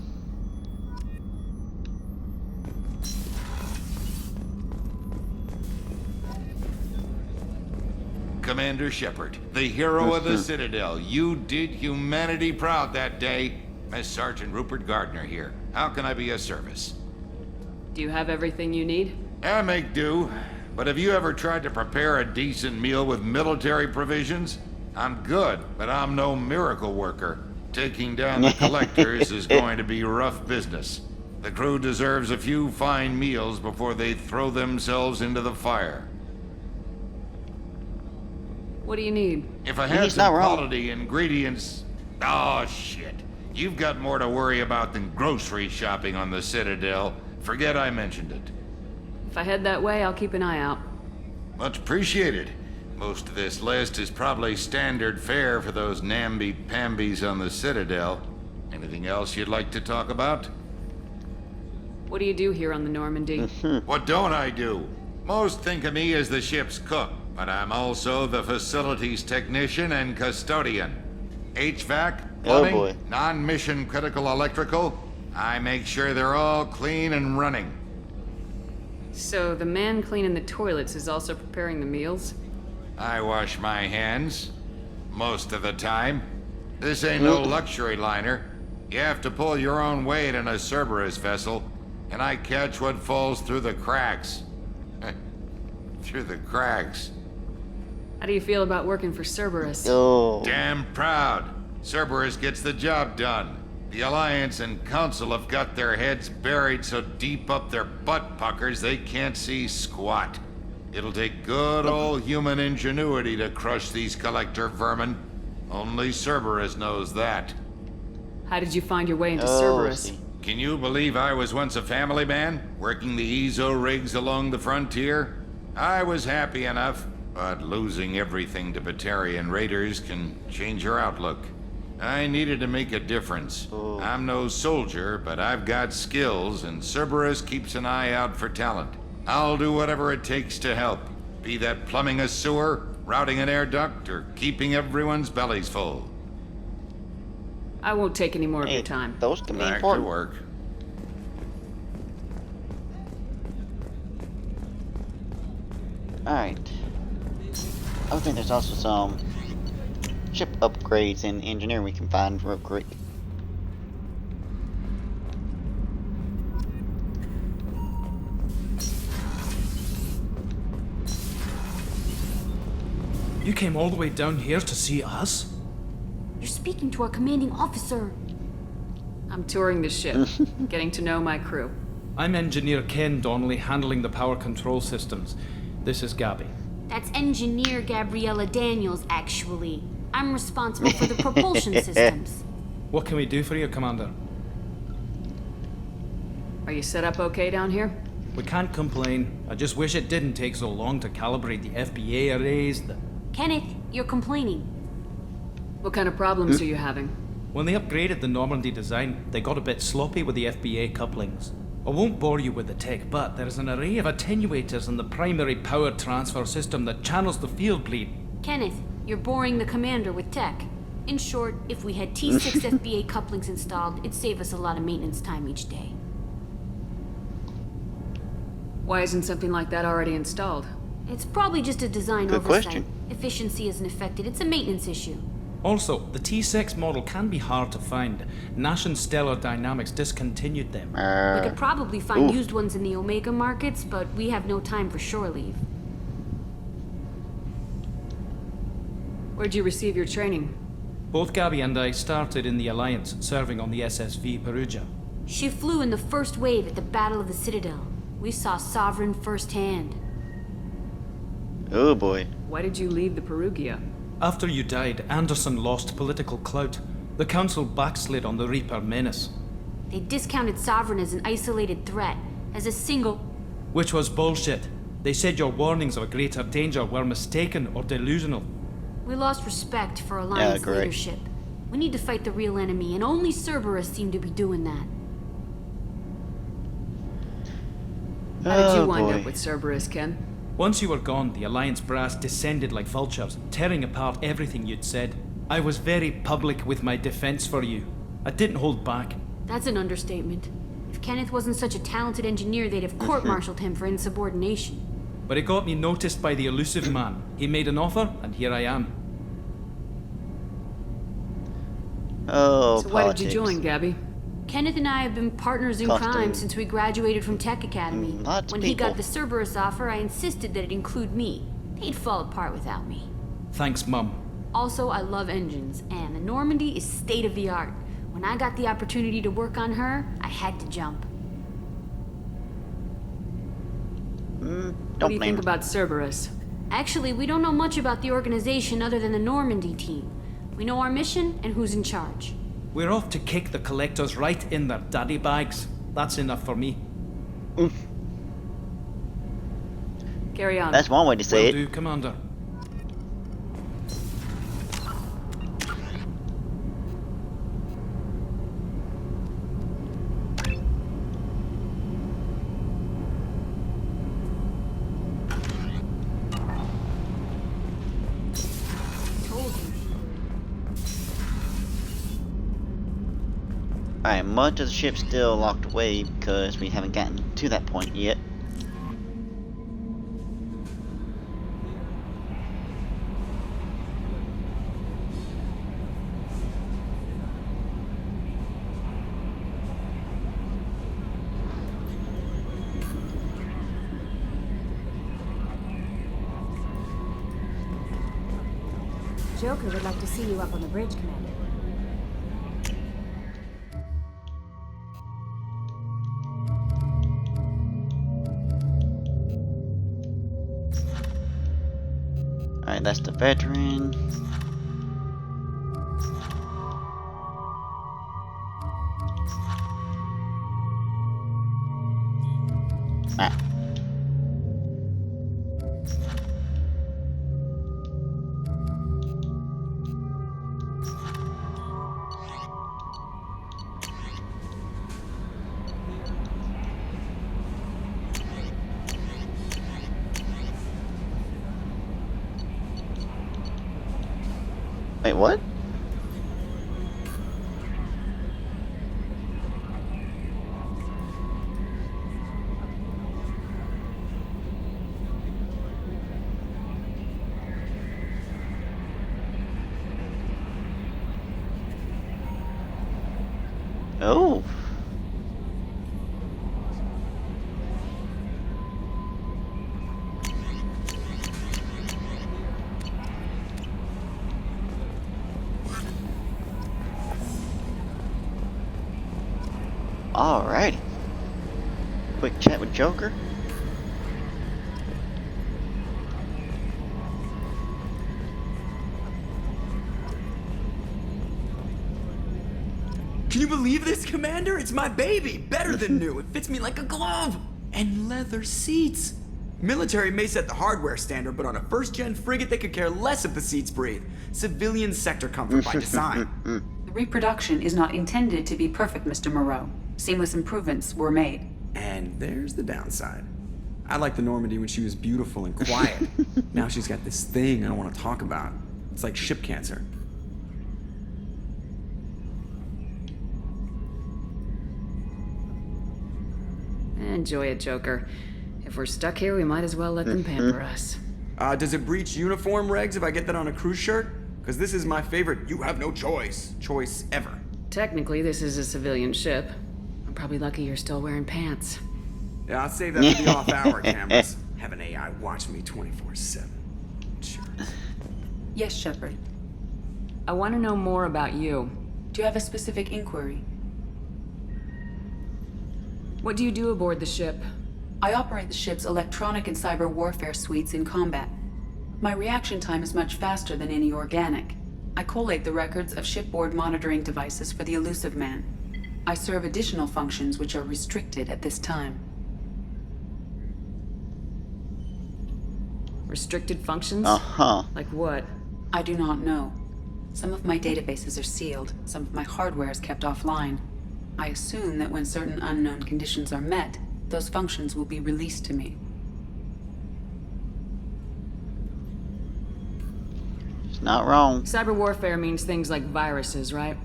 Commander Shepard, the hero of the Citadel. You did humanity proud that day. Miss Sergeant Rupert Gardner here. How can I be of service? Do you have everything you need? I make do. But have you ever tried to prepare a decent meal with military provisions? I'm good, but I'm no miracle worker. Taking down the collectors is going to be rough business. The crew deserves a few fine meals before they throw themselves into the fire. What do you need? If I had He's some not wrong. quality ingredients... Oh, shit. You've got more to worry about than grocery shopping on the Citadel. Forget I mentioned it. If I head that way, I'll keep an eye out. Much appreciated. Most of this list is probably standard fare for those namby-pambies on the Citadel. Anything else you'd like to talk about? What do you do here on the Normandy? What don't I do? Most think of me as the ship's cook, but I'm also the facilities technician and custodian. HVAC, plumbing, boy. non-mission critical electrical. I make sure they're all clean and running. So the man cleaning the toilets is also preparing the meals? I wash my hands. Most of the time. This ain't no luxury liner. You have to pull your own weight in a Cerberus vessel, and I catch what falls through the cracks. Through the cracks. How do you feel about working for Cerberus? Oh. Damn proud. Cerberus gets the job done. The Alliance and Council have got their heads buried so deep up their butt puckers they can't see squat. It'll take good old human ingenuity to crush these collector vermin. Only Cerberus knows that. How did you find your way into Oh, Cerberus? see. Can you believe I was once a family man, working the EZO rigs along the frontier? I was happy enough, but losing everything to Batarian raiders can change your outlook. I needed to make a difference. I'm no soldier, but I've got skills, and Cerberus keeps an eye out for talent. I'll do whatever it takes to help, be that plumbing a sewer, routing an air duct, or keeping everyone's bellies full. I won't take any more of Hey, your time. those can be Back to important. work. Alright. I think there's also some ship upgrades in engineering we can find real quick. You came all the way down here to see us? You're speaking to our commanding officer. I'm touring the ship, getting to know my crew. I'm Engineer Ken Donnelly, handling the power control systems. This is Gabby. That's Engineer Gabriella Daniels, actually. I'm responsible for the propulsion systems. What can we do for you, Commander? Are you set up okay down here? We can't complain. I just wish it didn't take so long to calibrate the FBA arrays, the Kenneth, you're complaining. What kind of problems are you having? When they upgraded the Normandy design, they got a bit sloppy with the FBA couplings. I won't bore you with the tech, but there is an array of attenuators in the primary power transfer system that channels the field bleed. Kenneth, you're boring the commander with tech. In short, if we had T6 FBA couplings installed, it'd save us a lot of maintenance time each day. Why isn't something like that already installed? It's probably just a design Good oversight. question. Efficiency isn't affected, it's a maintenance issue. Also, the T6 model can be hard to find. Nash and Stellar Dynamics discontinued them. We could probably find used ones in the Omega markets, but we have no time for shore leave. Where'd you receive your training? Both Gabby and I started in the Alliance, serving on the SSV Perugia. She flew in the first wave at the Battle of the Citadel. We saw Sovereign firsthand. Oh boy. Why did you leave the Perugia? After you died, Anderson lost political clout. The Council backslid on the Reaper menace. They discounted Sovereign as an isolated threat, as a single... Which was bullshit. They said your warnings of a greater danger were mistaken or delusional. We lost respect for Alliance correct. leadership. We need to fight the real enemy, and only Cerberus seemed to be doing that. How did you Oh, wind boy. up with Cerberus, Ken? Once you were gone, the Alliance brass descended like vultures, tearing apart everything you'd said. I was very public with my defense for you. I didn't hold back. That's an understatement. If Kenneth wasn't such a talented engineer, they'd have court-martialed him for insubordination. But it got me noticed by the elusive man. He made an offer, and here I am. Oh, So why did you politics. join, Gabby? Kenneth and I have been partners in Costume. crime since we graduated from Tech Academy. Lots of When he got people. the Cerberus offer, I insisted that it include me. They'd fall apart without me. Thanks, Mum. Also, I love engines, and the Normandy is state-of-the-art. When I got the opportunity to work on her, I had to jump. What Don't do you blame think her. about Cerberus? Actually, we don't know much about the organization other than the Normandy team. We know our mission and who's in charge. We're off to kick the collectors right in their daddy bags. That's enough for me. Carry on. That's one way to say Will it. do, Commander. Told you. Alright, much of the ship's still locked away because we haven't gotten to that point yet. Joker would like to see you up on the bridge, Commander. Alright, that's the veteran. Ah. Wait, what? Oh. Alrighty. Quick chat with Joker. Can you believe this, Commander? It's my baby! Better than new. It fits me like a glove! And leather seats. Military may set the hardware standard, but on a first-gen frigate, they could care less if the seats breathe. Civilian sector comfort by design. The reproduction is not intended to be perfect, Mr. Moreau. Seamless improvements were made. And there's the downside. I liked the Normandy when she was beautiful and quiet. Now she's got this thing I don't want to talk about. It's like ship cancer. Enjoy it, Joker. If we're stuck here, we might as well let them pamper us. Does it breach uniform regs if I get that on a cruise shirt? Because this is my favorite you have no choice ever. Technically, this is a civilian ship. I'm probably lucky you're still wearing pants. Yeah, I'll save that for the off-hour cameras. Have an AI watch me 24/7. Sure. Yes, Shepard. I want to know more about you. Do you have a specific inquiry? What do you do aboard the ship? I operate the ship's electronic and cyber warfare suites in combat. My reaction time is much faster than any organic. I collate the records of shipboard monitoring devices for the Elusive Man. I serve additional functions which are restricted at this time. Restricted functions? Uh-huh. Like what? I do not know. Some of my databases are sealed, some of my hardware is kept offline. I assume that when certain unknown conditions are met, those functions will be released to me. It's not wrong. Cyber warfare means things like viruses, right?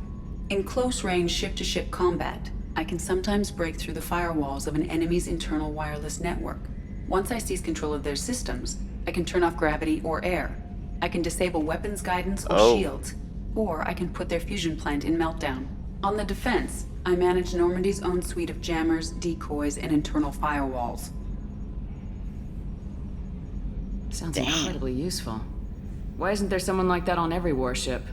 In close-range ship-to-ship combat, I can sometimes break through the firewalls of an enemy's internal wireless network. Once I seize control of their systems, I can turn off gravity or air. I can disable weapons guidance or shields, or I can put their fusion plant in meltdown. On the defense, I manage Normandy's own suite of jammers, decoys, and internal firewalls. Sounds incredibly useful. Why isn't there someone like that on every warship?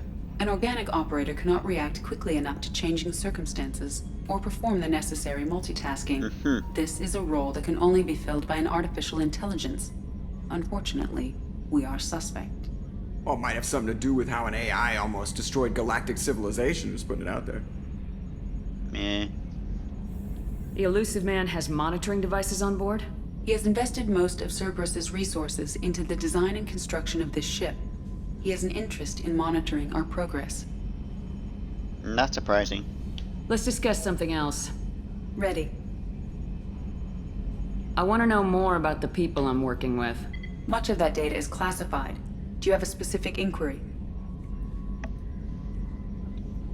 An organic operator cannot react quickly enough to changing circumstances or perform the necessary multitasking. This is a role that can only be filled by an artificial intelligence. Unfortunately, we are suspect. Well, it might have something to do with how an AI almost destroyed galactic civilization, just putting it out there. Meh. The Elusive Man has monitoring devices on board? He has invested most of Cerberus's resources into the design and construction of this ship. He has an interest in monitoring our progress. Not surprising. Let's discuss something else. Ready. I want to know more about the people I'm working with. Much of that data is classified. Do you have a specific inquiry?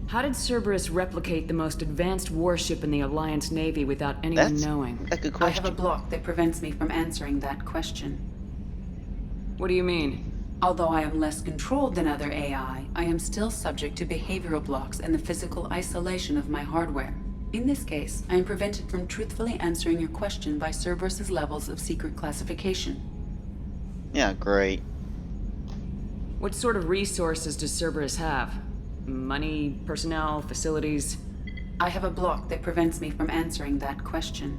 How did Cerberus replicate the most advanced warship in the Alliance Navy without anyone knowing? That's a good I question. have a block that prevents me from answering that question. What do you mean? Although I am less controlled than other AI, I am still subject to behavioral blocks and the physical isolation of my hardware. In this case, I am prevented from truthfully answering your question by Cerberus's levels of secret classification. Yeah, great. What sort of resources does Cerberus have? Money, personnel, facilities? I have a block that prevents me from answering that question.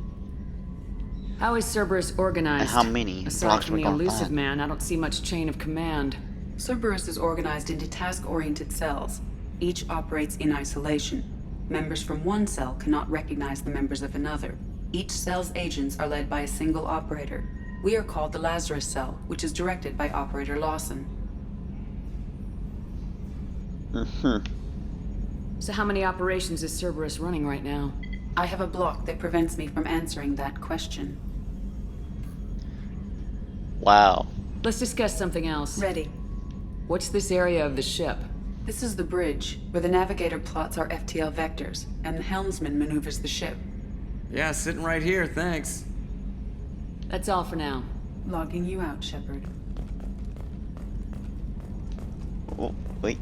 How is Cerberus organized? And how many Aside blocks from we're the gonna Elusive find? Man, I don't see much chain of command. Cerberus is organized into task-oriented cells. Each operates in isolation. Members from one cell cannot recognize the members of another. Each cell's agents are led by a single operator. We are called the Lazarus Cell, which is directed by Operator Lawson. So how many operations is Cerberus running right now? I have a block that prevents me from answering that question. Wow. Let's discuss something else. Ready. What's this area of the ship? This is the bridge, where the navigator plots our FTL vectors, and the helmsman maneuvers the ship. Yeah, sitting right here, thanks. That's all for now. Logging you out, Shepard. Oh, wait.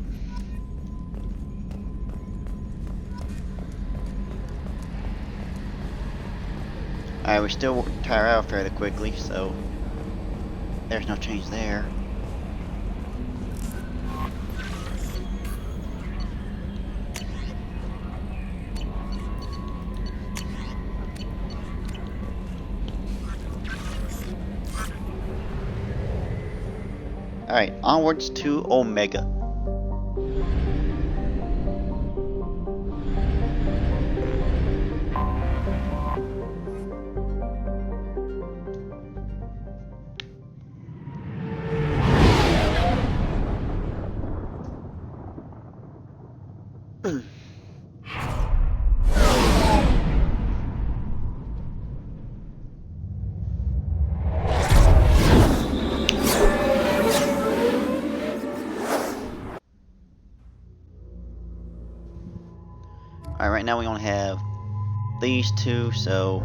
Alright, we still tire out fairly quickly, so there's no change there. Alright, onwards to Omega. Right now we only have these two, so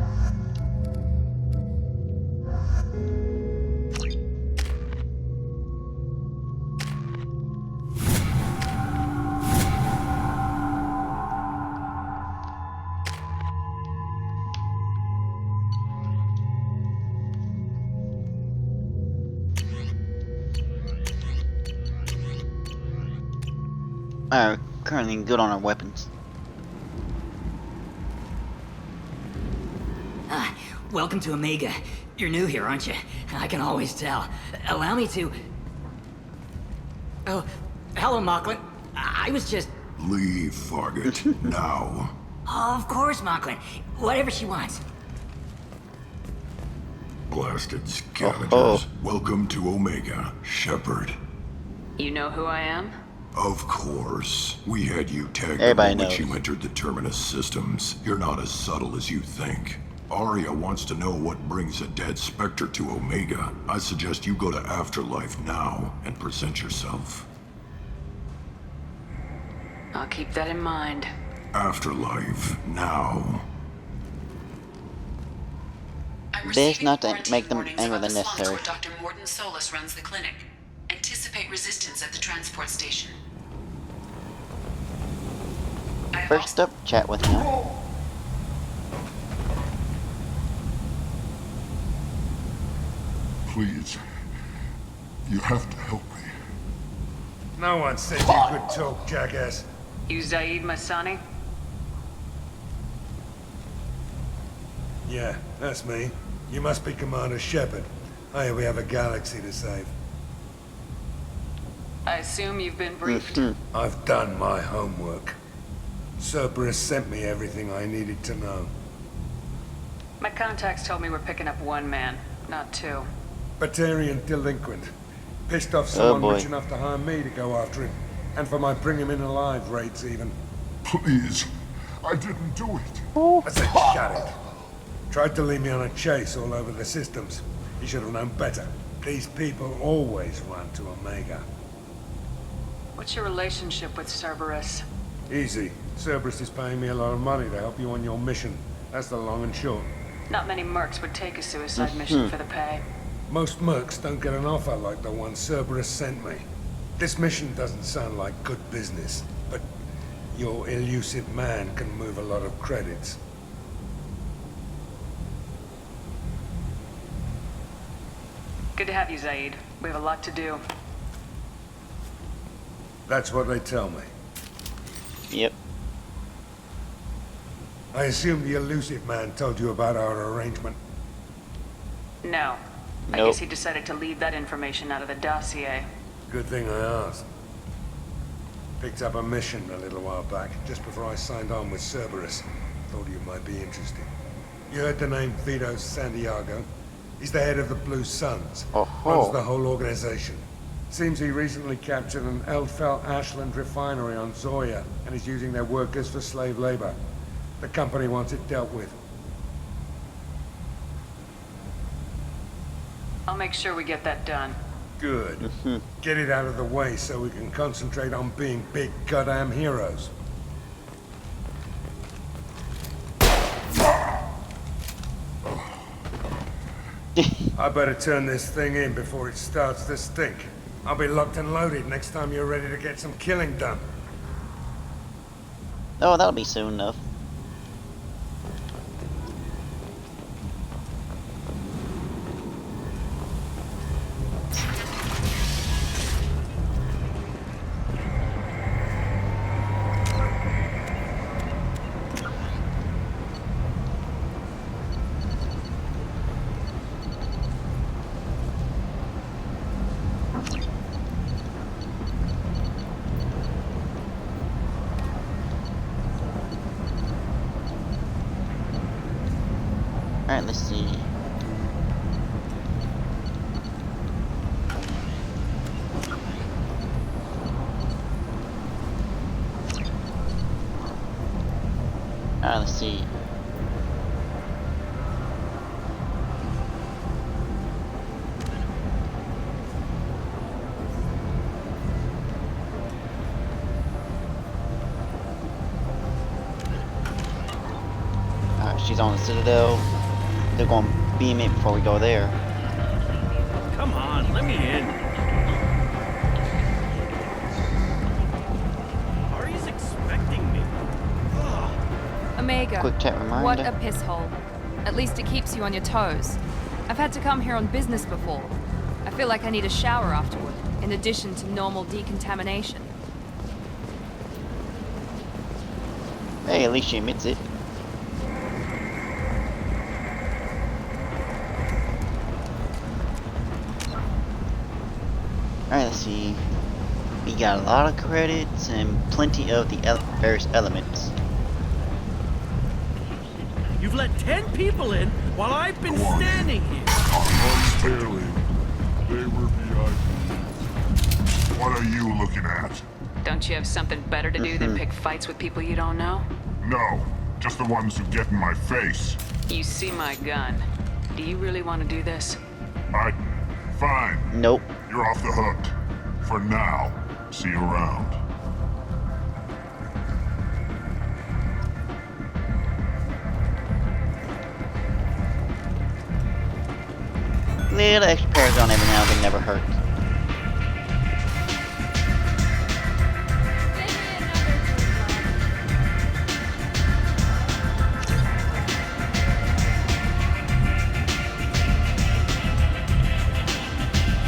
currently good on our weapons. Welcome to Omega. You're new here, aren't you? I can always tell. Allow me to... Oh, hello, Mocklin. I was just... Leave, Fargate. Now. Oh, of course, Mocklin. Whatever she wants. Blasted scavengers. Welcome to Omega, Shepard. You know who I am? Of course. We had you tagged the Everybody moment knows. you entered the Terminus systems. You're not as subtle as you think. Arya wants to know what brings a dead Spectre to Omega. I suggest you go to Afterlife now and present yourself. I'll keep that in mind. Afterlife now. Best not to make them angry than necessary. Dr. Morton Solus runs the clinic. Anticipate resistance at the transport station. First up, chat with him. Please. You have to help me. No one said you could talk, jackass. You Zaid Masani? Yeah, that's me. You must be Commander Shepard. I hear we have a galaxy to save. I assume you've been briefed. I've done my homework. Cerberus sent me everything I needed to know. My contacts told me we're picking up one man, not two. Batarian delinquent. Pissed off Oh, someone boy. rich enough to hire me to go after him. And for my bring him in alive rates even. Please. I didn't do it. I said shut it. Tried to lead me on a chase all over the systems. He should have known better. These people always run to Omega. What's your relationship with Cerberus? Easy. Cerberus is paying me a lot of money to help you on your mission. That's the long and short. Not many mercs would take a suicide mission for the pay. Most mercs don't get an offer like the one Cerberus sent me. This mission doesn't sound like good business, but your elusive man can move a lot of credits. Good to have you, Zaid. We have a lot to do. That's what they tell me. Yep. I assume the elusive man told you about our arrangement. No. I Nope. guess he decided to leave that information out of the dossier. Good thing I asked. Picked up a mission a little while back, just before I signed on with Cerberus. Thought you might be interested. You heard the name Vito Santiago? He's the head of the Blue Suns. Runs the whole organization. Seems he recently captured an Eldfell Ashland refinery on Zoya and is using their workers for slave labor. The company wants it dealt with. I'll make sure we get that done. Good. Get it out of the way so we can concentrate on being big goddamn heroes. I better turn this thing in before it starts to stink. I'll be locked and loaded next time you're ready to get some killing done. Oh, that'll be soon enough. Alright, let's see. Alright, let's see. she's on the Citadel. They're going to beam it before we go there. Come on, let me in. Ari's expecting me. Omega, Quick chat reminder. what a piss hole. At least it keeps you on your toes. I've had to come here on business before. I feel like I need a shower afterward, in addition to normal decontamination. Hey, at least she admits it. Alright, let's see. We got a lot of credits and plenty of the various elements. You've let 10 people in while I've been standing here. Barely. They were VIPs. What are you looking at? Don't you have something better to do than pick fights with people you don't know? No, just the ones who get in my face. You see my gun. Do you really want to do this? Fine. Nope. You're off the hook. For now. See you around. Little extra paragon every now and then never hurt.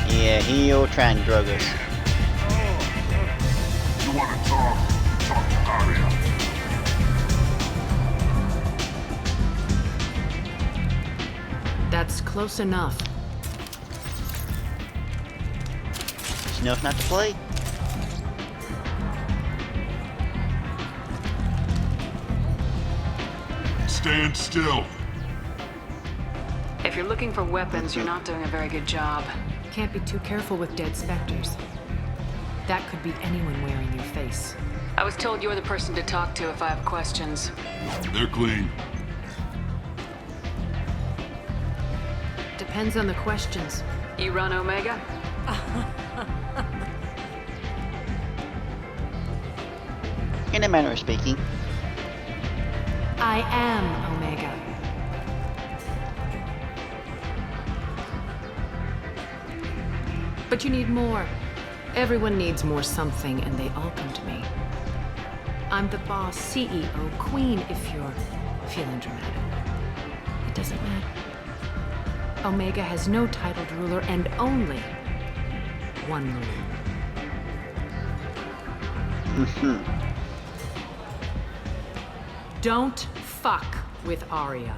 Yeah, he'll try and drug us. You want to talk? Talk to Aria. That's close enough. She knows not to play. Stand still. If you're looking for weapons, you're not doing a very good job. Can't be too careful with dead specters. That could be anyone wearing your face. I was told you're the person to talk to if I have questions. They're clean. Depends on the questions. You run Omega? In a manner of speaking. I am Omega. But you need more. Everyone needs more something, and they all come to me. I'm the boss, CEO, queen, if you're feeling dramatic. It doesn't matter. Omega has no titled ruler and only one ruler. Don't fuck with Aria.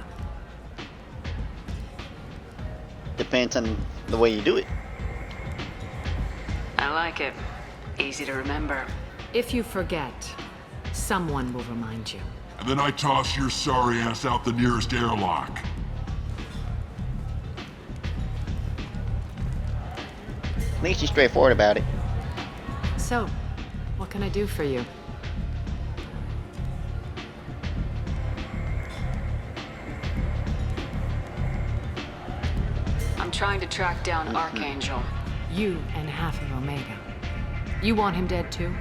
Depends on the way you do it. I like it. Easy to remember. If you forget, someone will remind you. And then I toss your sorry ass out the nearest airlock. At least she's straightforward about it. So, what can I do for you? I'm trying to track down Archangel. You and half of Omega. You want him dead too?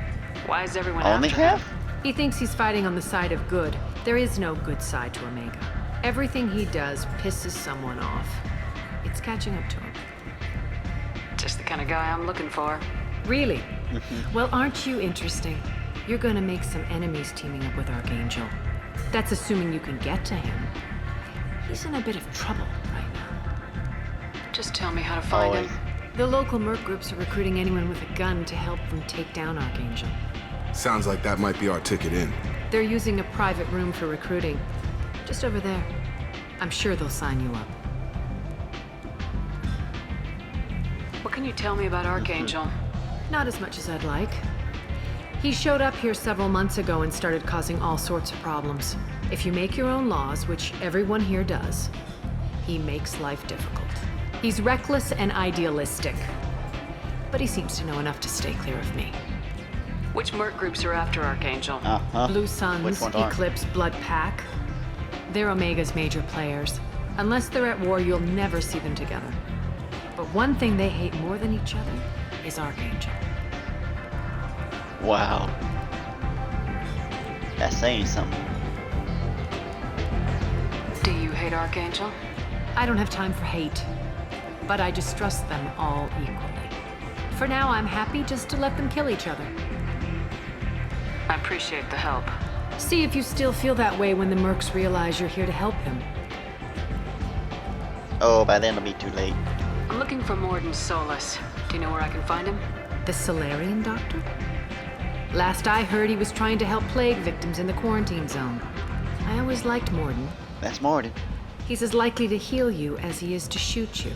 Why is everyone Only after him? half? He thinks he's fighting on the side of good. There is no good side to Omega. Everything he does pisses someone off. It's catching up to him. Just the kind of guy I'm looking for. Really? Well, aren't you interesting? You're gonna make some enemies teaming up with Archangel. That's assuming you can get to him. He's in a bit of trouble right now. Just tell me how to find him. The local merc groups are recruiting anyone with a gun to help them take down Archangel. Sounds like that might be our ticket in. They're using a private room for recruiting. Just over there. I'm sure they'll sign you up. What can you tell me about Archangel? Not as much as I'd like. He showed up here several months ago and started causing all sorts of problems. If you make your own laws, which everyone here does, he makes life difficult. He's reckless and idealistic. But he seems to know enough to stay clear of me. Which merc groups are after Archangel? Blue Suns, Eclipse, Blood Pack. They're Omega's major players. Unless they're at war, you'll never see them together. But one thing they hate more than each other is Archangel. Wow. That's saying something. Do you hate Archangel? I don't have time for hate, but I distrust them all equally. For now, I'm happy just to let them kill each other. I appreciate the help. See if you still feel that way when the mercs realize you're here to help him. Oh, by then it'll be too late. I'm looking for Morden Solus. Do you know where I can find him? The Solarian doctor? Last I heard, he was trying to help plague victims in the quarantine zone. I always liked Morden. That's Morden. He's as likely to heal you as he is to shoot you.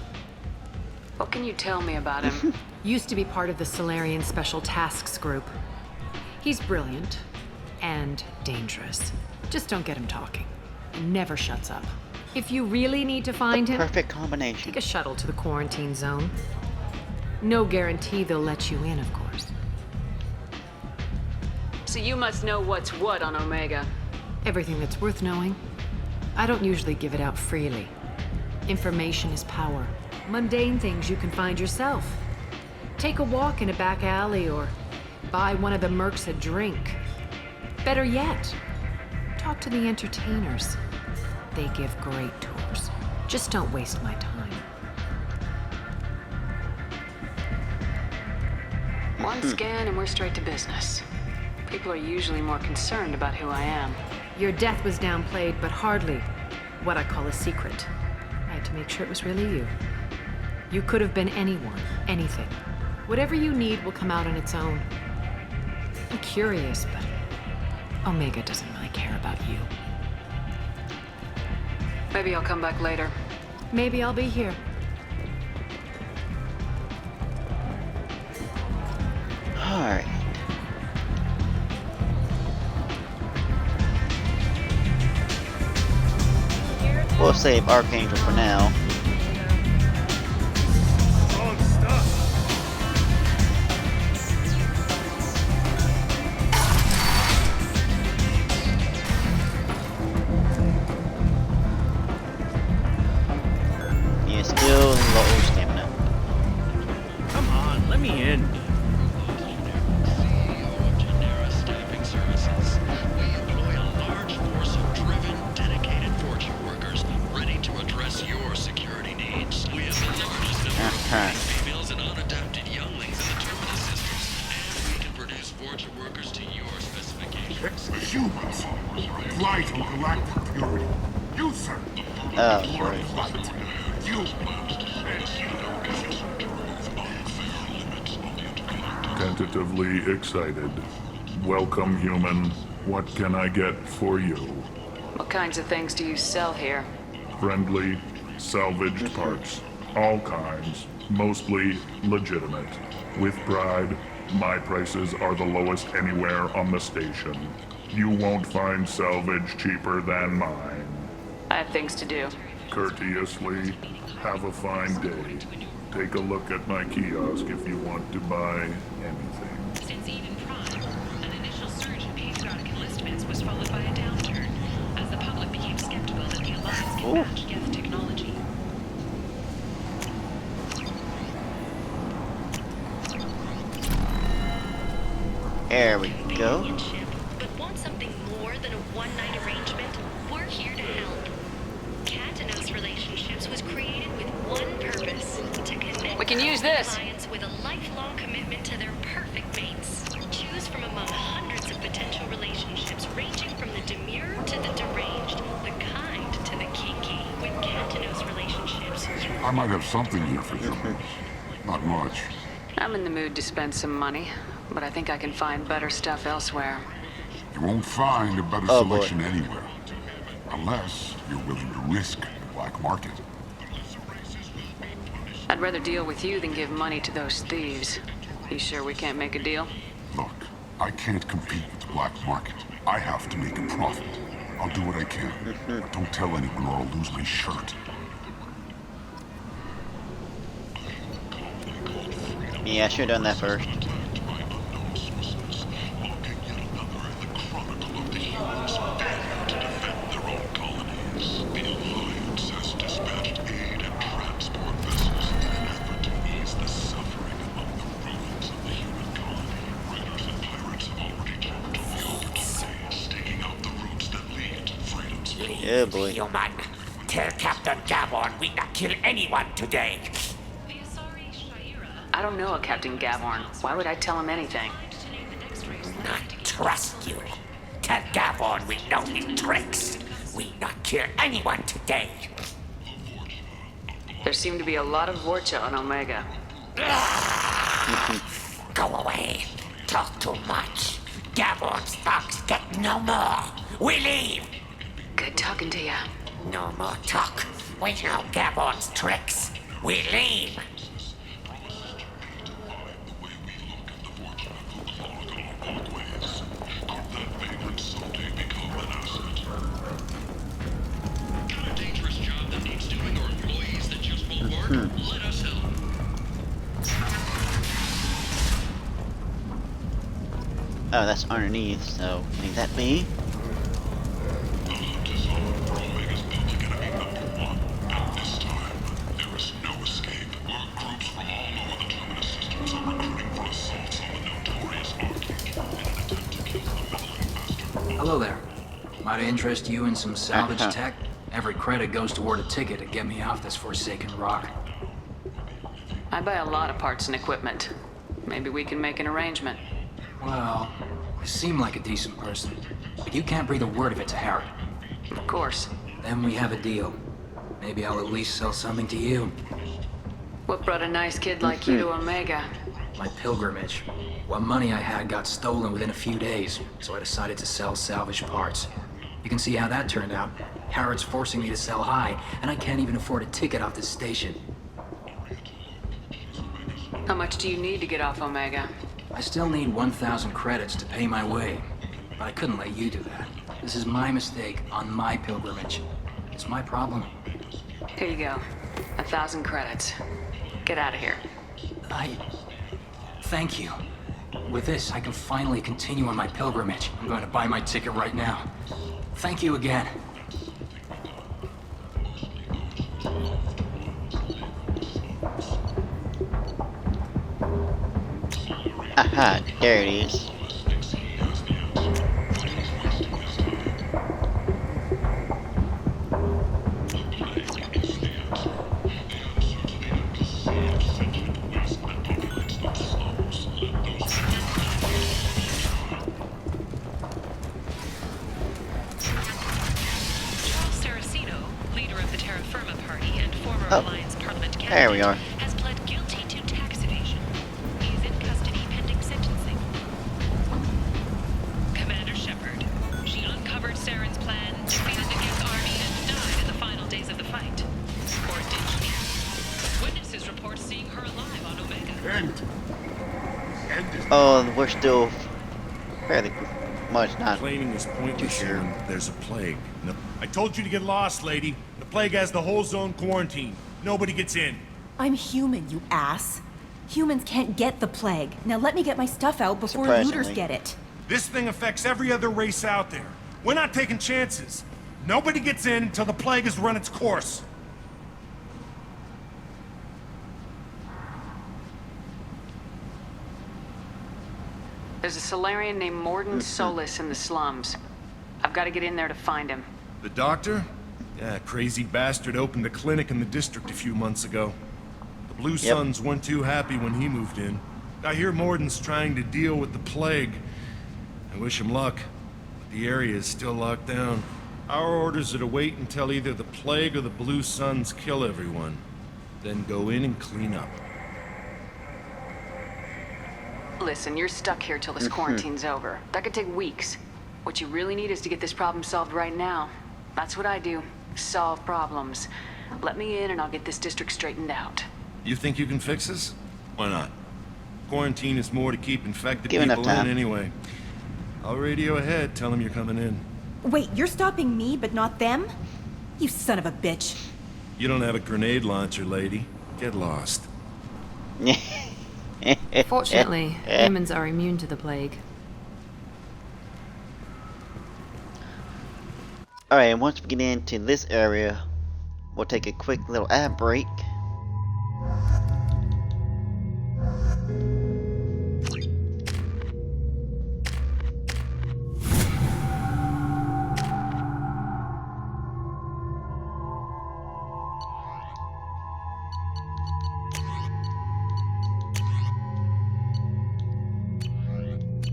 What can you tell me about him? Used to be part of the Solarian Special Tasks Group. He's brilliant and dangerous. Just don't get him talking. He never shuts up. If you really need to find him, perfect combination. Take a shuttle to the quarantine zone. No guarantee they'll let you in, of course. So you must know what's what on Omega. Everything that's worth knowing. I don't usually give it out freely. Information is power. Mundane things you can find yourself. Take a walk in a back alley or buy one of the mercs a drink. Better yet, talk to the entertainers. They give great tours. Just don't waste my time. One scan and we're straight to business. People are usually more concerned about who I am. Your death was downplayed, but hardly what I call a secret. I had to make sure it was really you. You could have been anyone, anything. Whatever you need will come out on its own. I'm curious, but Omega doesn't really care about you. Maybe I'll come back later. Maybe I'll be here. Alright. We'll save Archangel for now. Yeah, still low stamina. Come on, let me in. Females and unadapted younglings in the Terminus systems, and we can produce Forger workers to your specifications. Humans, fly to galactic purity. You, sir. Oh, right. Tentatively excited. Welcome, human. What can I get for you? What kinds of things do you sell here? Friendly, salvaged parts. All kinds. Mostly legitimate. With pride, my prices are the lowest anywhere on the station. You won't find salvage cheaper than mine. I have things to do. Courteously, have a fine day. Take a look at my kiosk if you want to buy anything. Since Eden Prime, an initial surge in periodic enlistments was followed by a downturn, as the public became skeptical that the Alliance could match Geth technology. There we go. But want something more than a one-night arrangement? We're here to help. Katanos Relationships was created with one purpose: to connect. We can use this. Clients with a lifelong commitment to their perfect mates. Choose from among hundreds of potential relationships, ranging from the demure to the deranged, the kind to the kinky. With Katanos Relationships, I might have something here for you. Not much. I'm in the mood to spend some money, but I think I can find better stuff elsewhere. You won't find a better selection anywhere. Unless you're willing to risk the black market. I'd rather deal with you than give money to those thieves. You sure we can't make a deal? Look, I can't compete with the black market. I have to make a profit. I'll do what I can. But don't tell anyone or I'll lose my shirt. Yeah, I should have done that first. Yeah, boy. Human, tell Captain Gaborn we not kill anyone today. I don't know a Captain Gaborn. Why would I tell him anything? Not trust you. Tell Gaborn we know his tricks. We not kill anyone today. There seem to be a lot of Vorcha on Omega. Go away. Talk too much. Gaborn's thugs get no more. We leave. Good talking to you. No more talk. We know Gaborn's tricks. We leave. Let us help. Oh, that's underneath, so can that be? Hello there. Might I interest you in some salvage tech? Every credit goes toward a ticket to get me off this forsaken rock. I buy a lot of parts and equipment. Maybe we can make an arrangement. Well, you seem like a decent person, but you can't breathe a word of it to Harry. Of course. Then we have a deal. Maybe I'll at least sell something to you. What brought a nice kid like you to Omega? My pilgrimage. What money I had got stolen within a few days, so I decided to sell salvage parts. You can see how that turned out. Harrod's forcing me to sell high, and I can't even afford a ticket off this station. How much do you need to get off Omega? I still need 1,000 credits to pay my way, but I couldn't let you do that. This is my mistake on my pilgrimage. It's my problem. Here you go. 1,000 credits. Get out of here. Thank you. With this, I can finally continue on my pilgrimage. I'm going to buy my ticket right now. Thank you again. Aha, there it is. There we are. Has pled guilty to tax evasion. He is in custody pending sentencing. Commander Shepard. She uncovered Saren's plan, defeated the Gith army, and died in the final days of the fight. Or did she? Witnesses report seeing her alive on Omega. Oh, we're still fairly much not Complaining is pointless sure. here. There's a plague. No. I told you to get lost, lady. The plague has the whole zone quarantined. Nobody gets in. I'm human, you ass. Humans can't get the plague. Now let me get my stuff out before looters get it. This thing affects every other race out there. We're not taking chances. Nobody gets in until the plague has run its course. There's a Solarian named Morden Solis in the slums. I've got to get in there to find him. The doctor? Yeah, crazy bastard opened a clinic in the district a few months ago. The Blue Suns weren't too happy when he moved in. I hear Morden's trying to deal with the plague. I wish him luck, but the area is still locked down. Our orders are to wait until either the plague or the Blue Suns kill everyone, then go in and clean up. Listen, you're stuck here till this quarantine's over. That could take weeks. What you really need is to get this problem solved right now. That's what I do. Solve problems. Let me in and I'll get this district straightened out. You think you can fix this? Why not? Quarantine is more to keep infected Give people enough time. in anyway. I'll radio ahead, tell them you're coming in. Wait, you're stopping me, but not them? You son of a bitch. You don't have a grenade launcher, lady. Get lost. Fortunately, humans are immune to the plague. Alright, once we get into this area, we'll take a quick little ad break.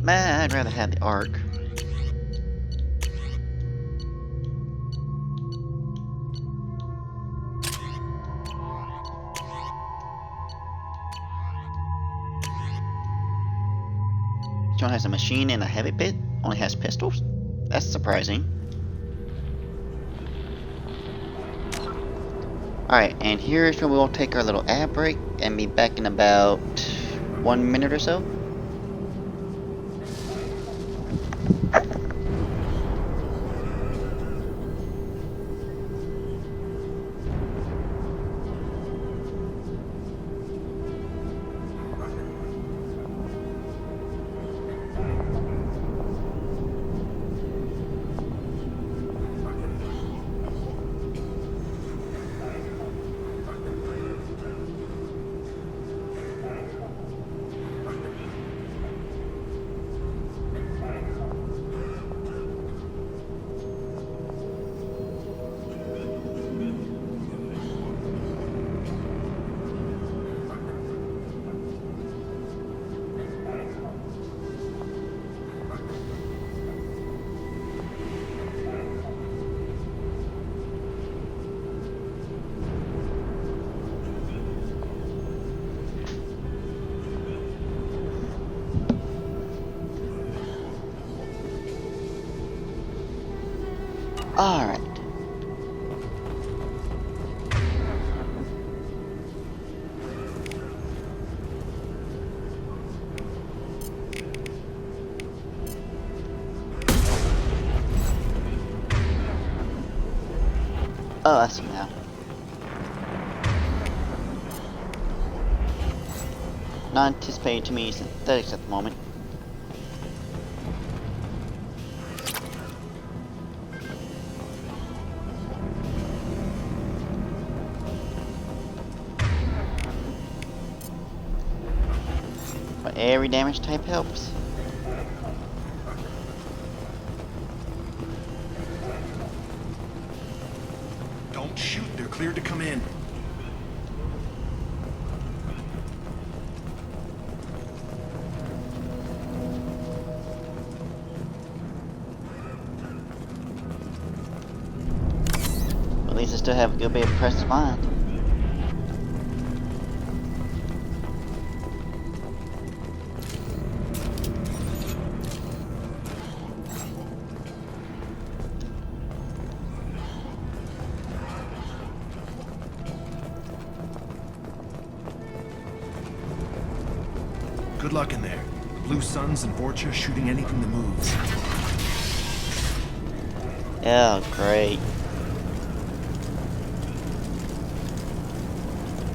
I'd rather have the arc. John has a machine and a heavy bit, only has pistols? That's surprising. Alright, and here's where we'll take our little ad break and be back in about 1 minute or so. Alright. Oh, I see now. Not anticipated to me synthetics at the moment. But every damage type helps. Don't shoot, they're cleared to come in. At least I still have a good bit of press to mind. Good luck in there. Blue Suns and Vorcha shooting anything that moves. Yeah, great.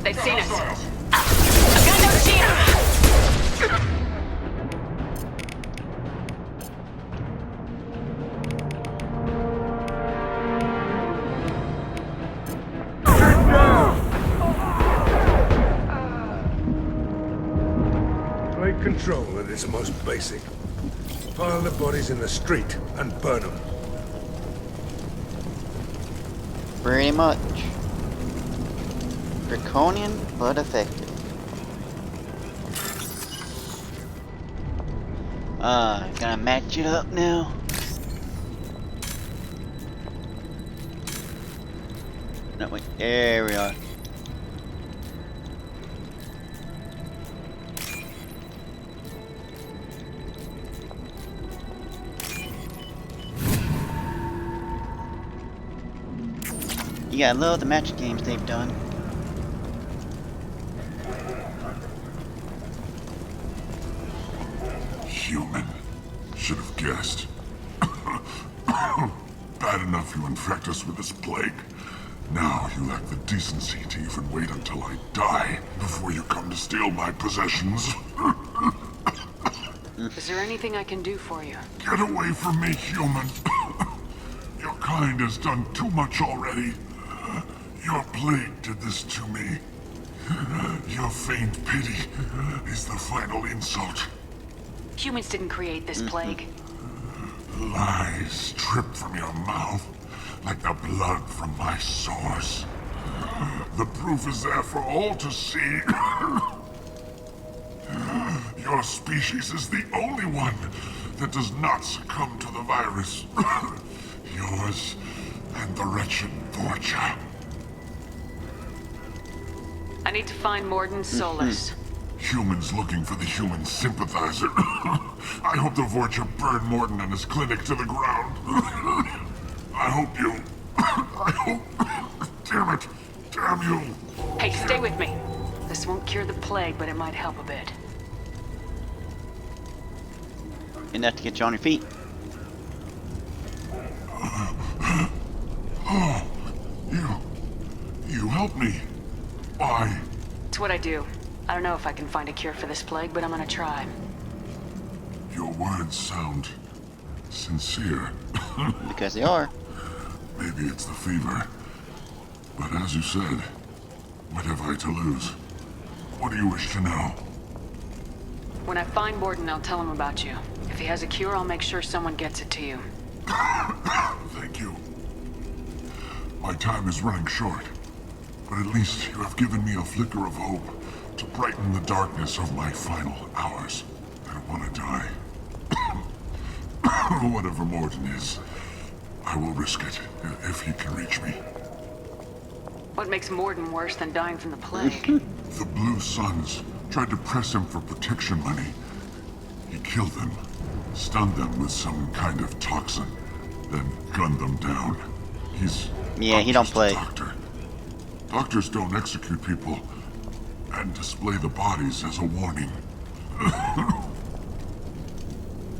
They've seen us. I've got no shield! Take control at its most basic. Pile the bodies in the street and burn them. Pretty much. Draconian, but effective. Gonna match it up now. No, wait, there we are. You gotta love the match games they've done. Human. Should have guessed. Bad enough you infect us with this plague. Now you lack the decency to even wait until I die before you come to steal my possessions. Is there anything I can do for you? Get away from me, human. Your kind has done too much already. Your plague did this to me. Your faint pity is the final insult. Humans didn't create this plague. Lies drip from your mouth like the blood from my sores. The proof is there for all to see. Your species is the only one that does not succumb to the virus. Yours and the wretched Vorcha. I need to find Morden Solus. Humans looking for the human sympathizer. I hope the Vorcha burn Morden and his clinic to the ground. I hope you... I hope... Damn it. Damn you. Hey, stay with me. This won't cure the plague, but it might help a bit. Enough to get you on your feet. Oh, you helped me. Why? It's what I do. I don't know if I can find a cure for this plague, but I'm gonna try. Your words sound sincere. Because they are. Maybe it's the fever. But as you said, what have I to lose? What do you wish to know? When I find Morden, I'll tell him about you. If he has a cure, I'll make sure someone gets it to you. Thank you. My time is running short, but at least you have given me a flicker of hope to brighten the darkness of my final hours. I don't want to die. Whatever Morden is, I will risk it if he can reach me. What makes Morden worse than dying from the plague? The Blue Suns tried to press him for protection money. He killed them, stunned them with some kind of toxin, then gunned them down. He don't play. Doctor. Doctors don't execute people and display the bodies as a warning.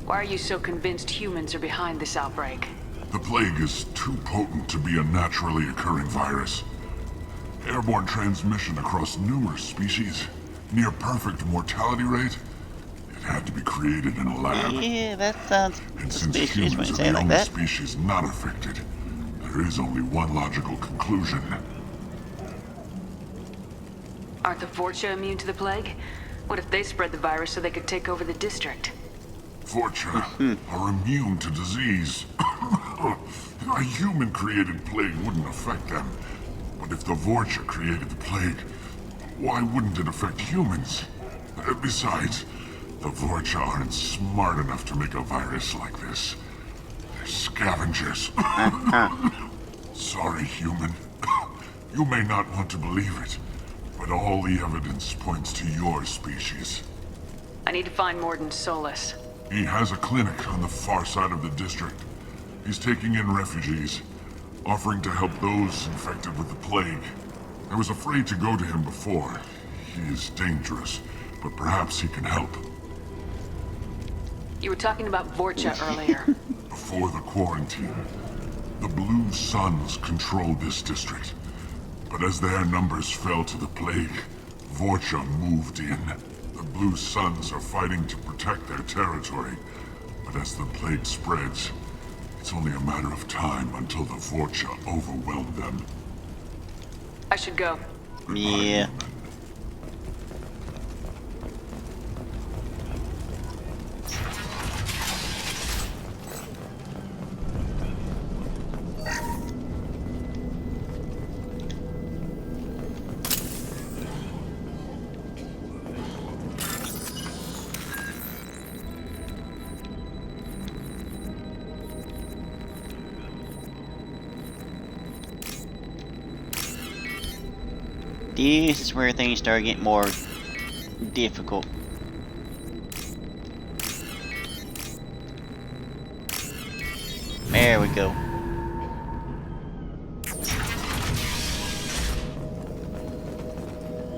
Why are you so convinced humans are behind this outbreak? The plague is too potent to be a naturally occurring virus. Airborne transmission across numerous species, near perfect mortality rate. It had to be created in a lab. Yeah, that sounds and suspicious since when you humans say are it the like only that. species not affected, there is only one logical conclusion. Aren't the Vorcha immune to the plague? What if they spread the virus so they could take over the district? Vorcha are immune to disease. A human-created plague wouldn't affect them. But if the Vorcha created the plague, why wouldn't it affect humans? Besides, the Vorcha aren't smart enough to make a virus like this. They're scavengers. Sorry, human. You may not want to believe it, but all the evidence points to your species. I need to find Morden Solus. He has a clinic on the far side of the district. He's taking in refugees, offering to help those infected with the plague. I was afraid to go to him before. He is dangerous, but perhaps he can help. You were talking about Vorcha earlier. Before the quarantine, the Blue Suns controlled this district. But as their numbers fell to the plague, Vorcha moved in. The Blue Suns are fighting to protect their territory. But as the plague spreads, it's only a matter of time until the Vorcha overwhelm them. I should go. Yeah. This is where things start getting more difficult. There we go.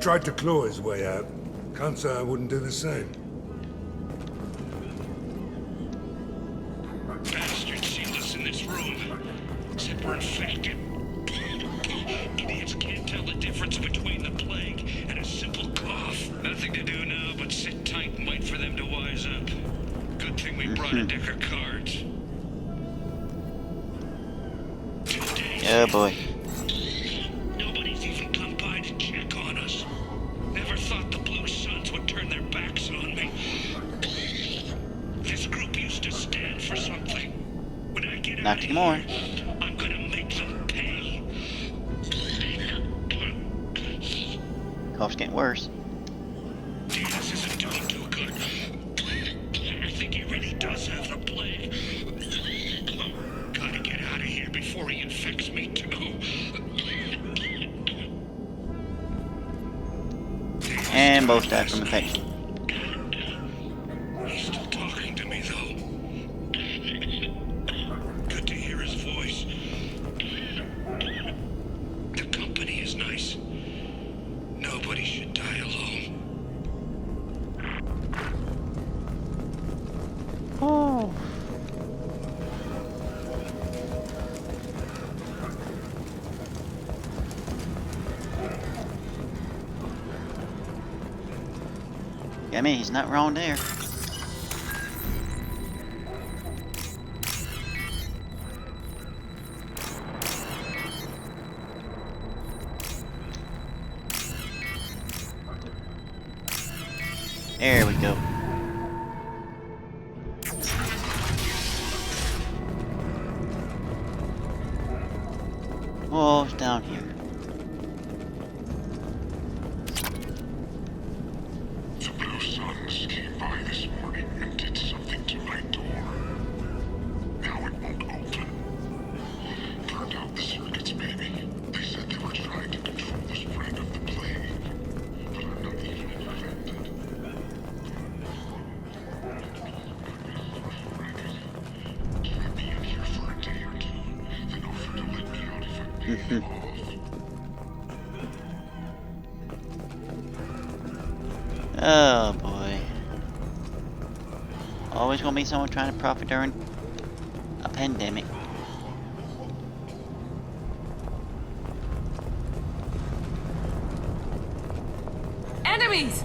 Tried to claw his way out. Can't say I wouldn't do the same. Bastards sealed us in this room. Said we're infected. Idiots can't tell the difference between the plague and a simple cough. Nothing to do now but sit tight and wait for them to wise up. Good thing we brought a deck of cards. Oh boy. Nobody's even come by to check on us. Never thought the Blue Suns would turn their backs on me. This group used to stand for something. When I get out of here, I'm gonna make them pay. Cough's getting worse. This isn't doing too good. And both died from infection. He's still talking to me, though. Good to hear his voice. The company is nice. Nobody should die alone. Oh. I mean, he's not wrong there. There we go. Oh, it's down here. The Blue Suns came by this morning and did something to my door. Now it won't open. Turned out the circuits, maybe. They said they were trying to control the spread of the plague, but I'm not even infected. Trap me in here for a day or two, then offer to let me out if I'm paid off. Oh boy. Always gonna be someone trying to profit during a pandemic. Enemies!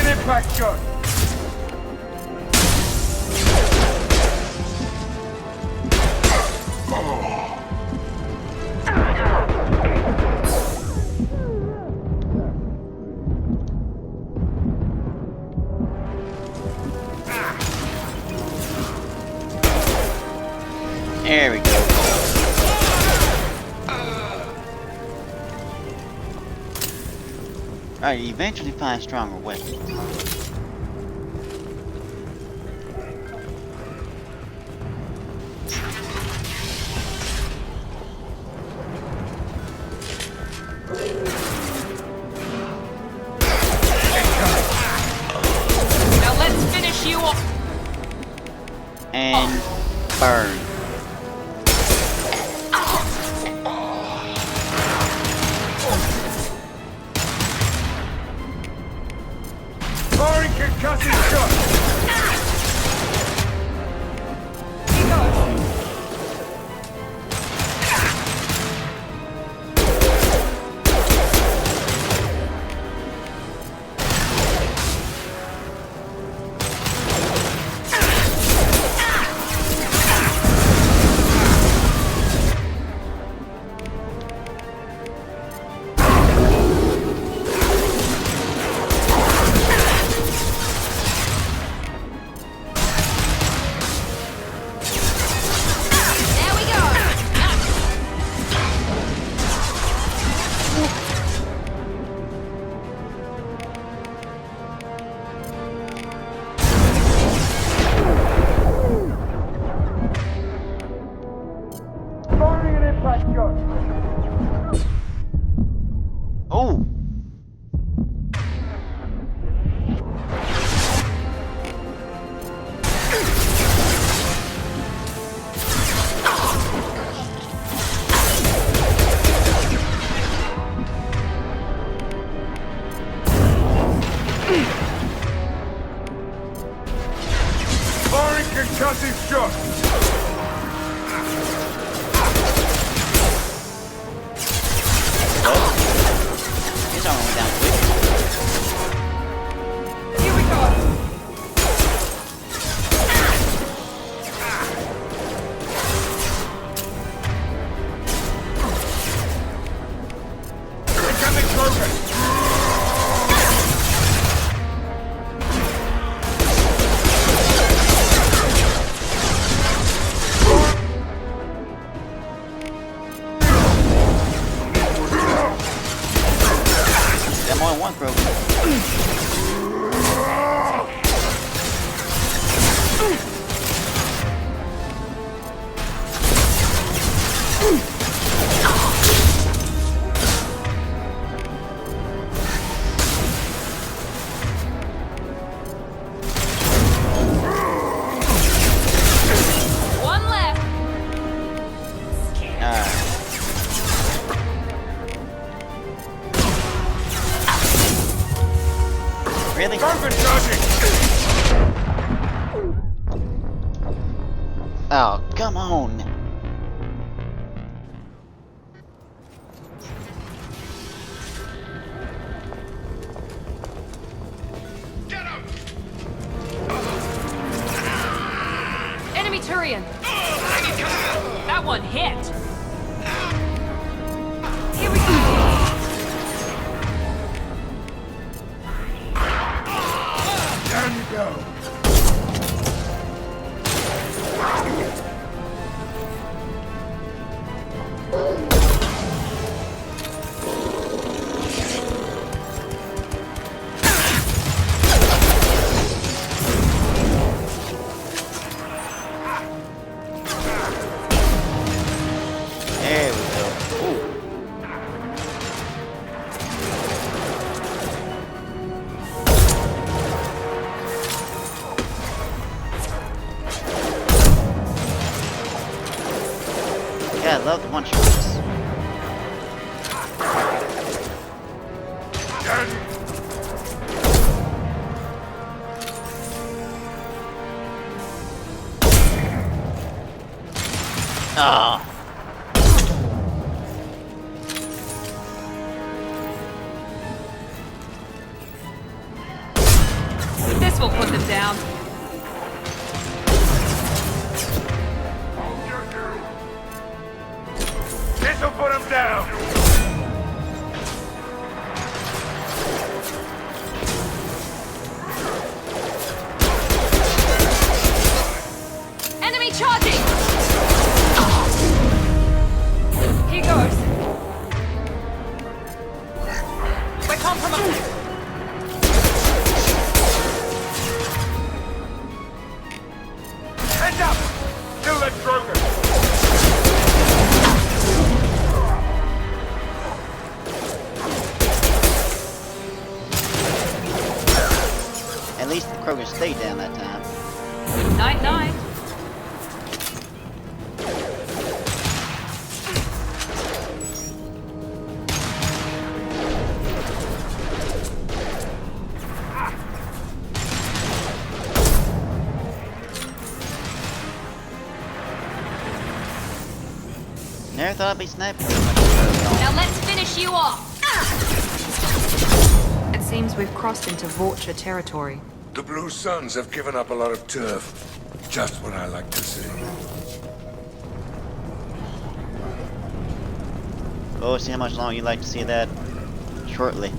Impact shot! There we go. Alright, you eventually find stronger weapons. Now let's finish you off! And burn. Firing concussive shot! Oh! Firing concussive shot! It's all down quick. Here we go! Incoming progress! Oh, come on! Enemy Turian! That one hit! Here we go! Down you go! There we go. Ooh. Yeah, I love the one-shots. Ah. This will put them down. This'll put him down! Enemy charging! Here goes. We're compromised. Heads up! Kill that Droger! At least the Kroger stayed down that time. Night-night. Never thought I'd be sniping. Now let's finish you off! It seems we've crossed into Vorcha territory. The Blue Suns have given up a lot of turf. Just what I like to see. Oh, see how much longer you'd like to see that shortly.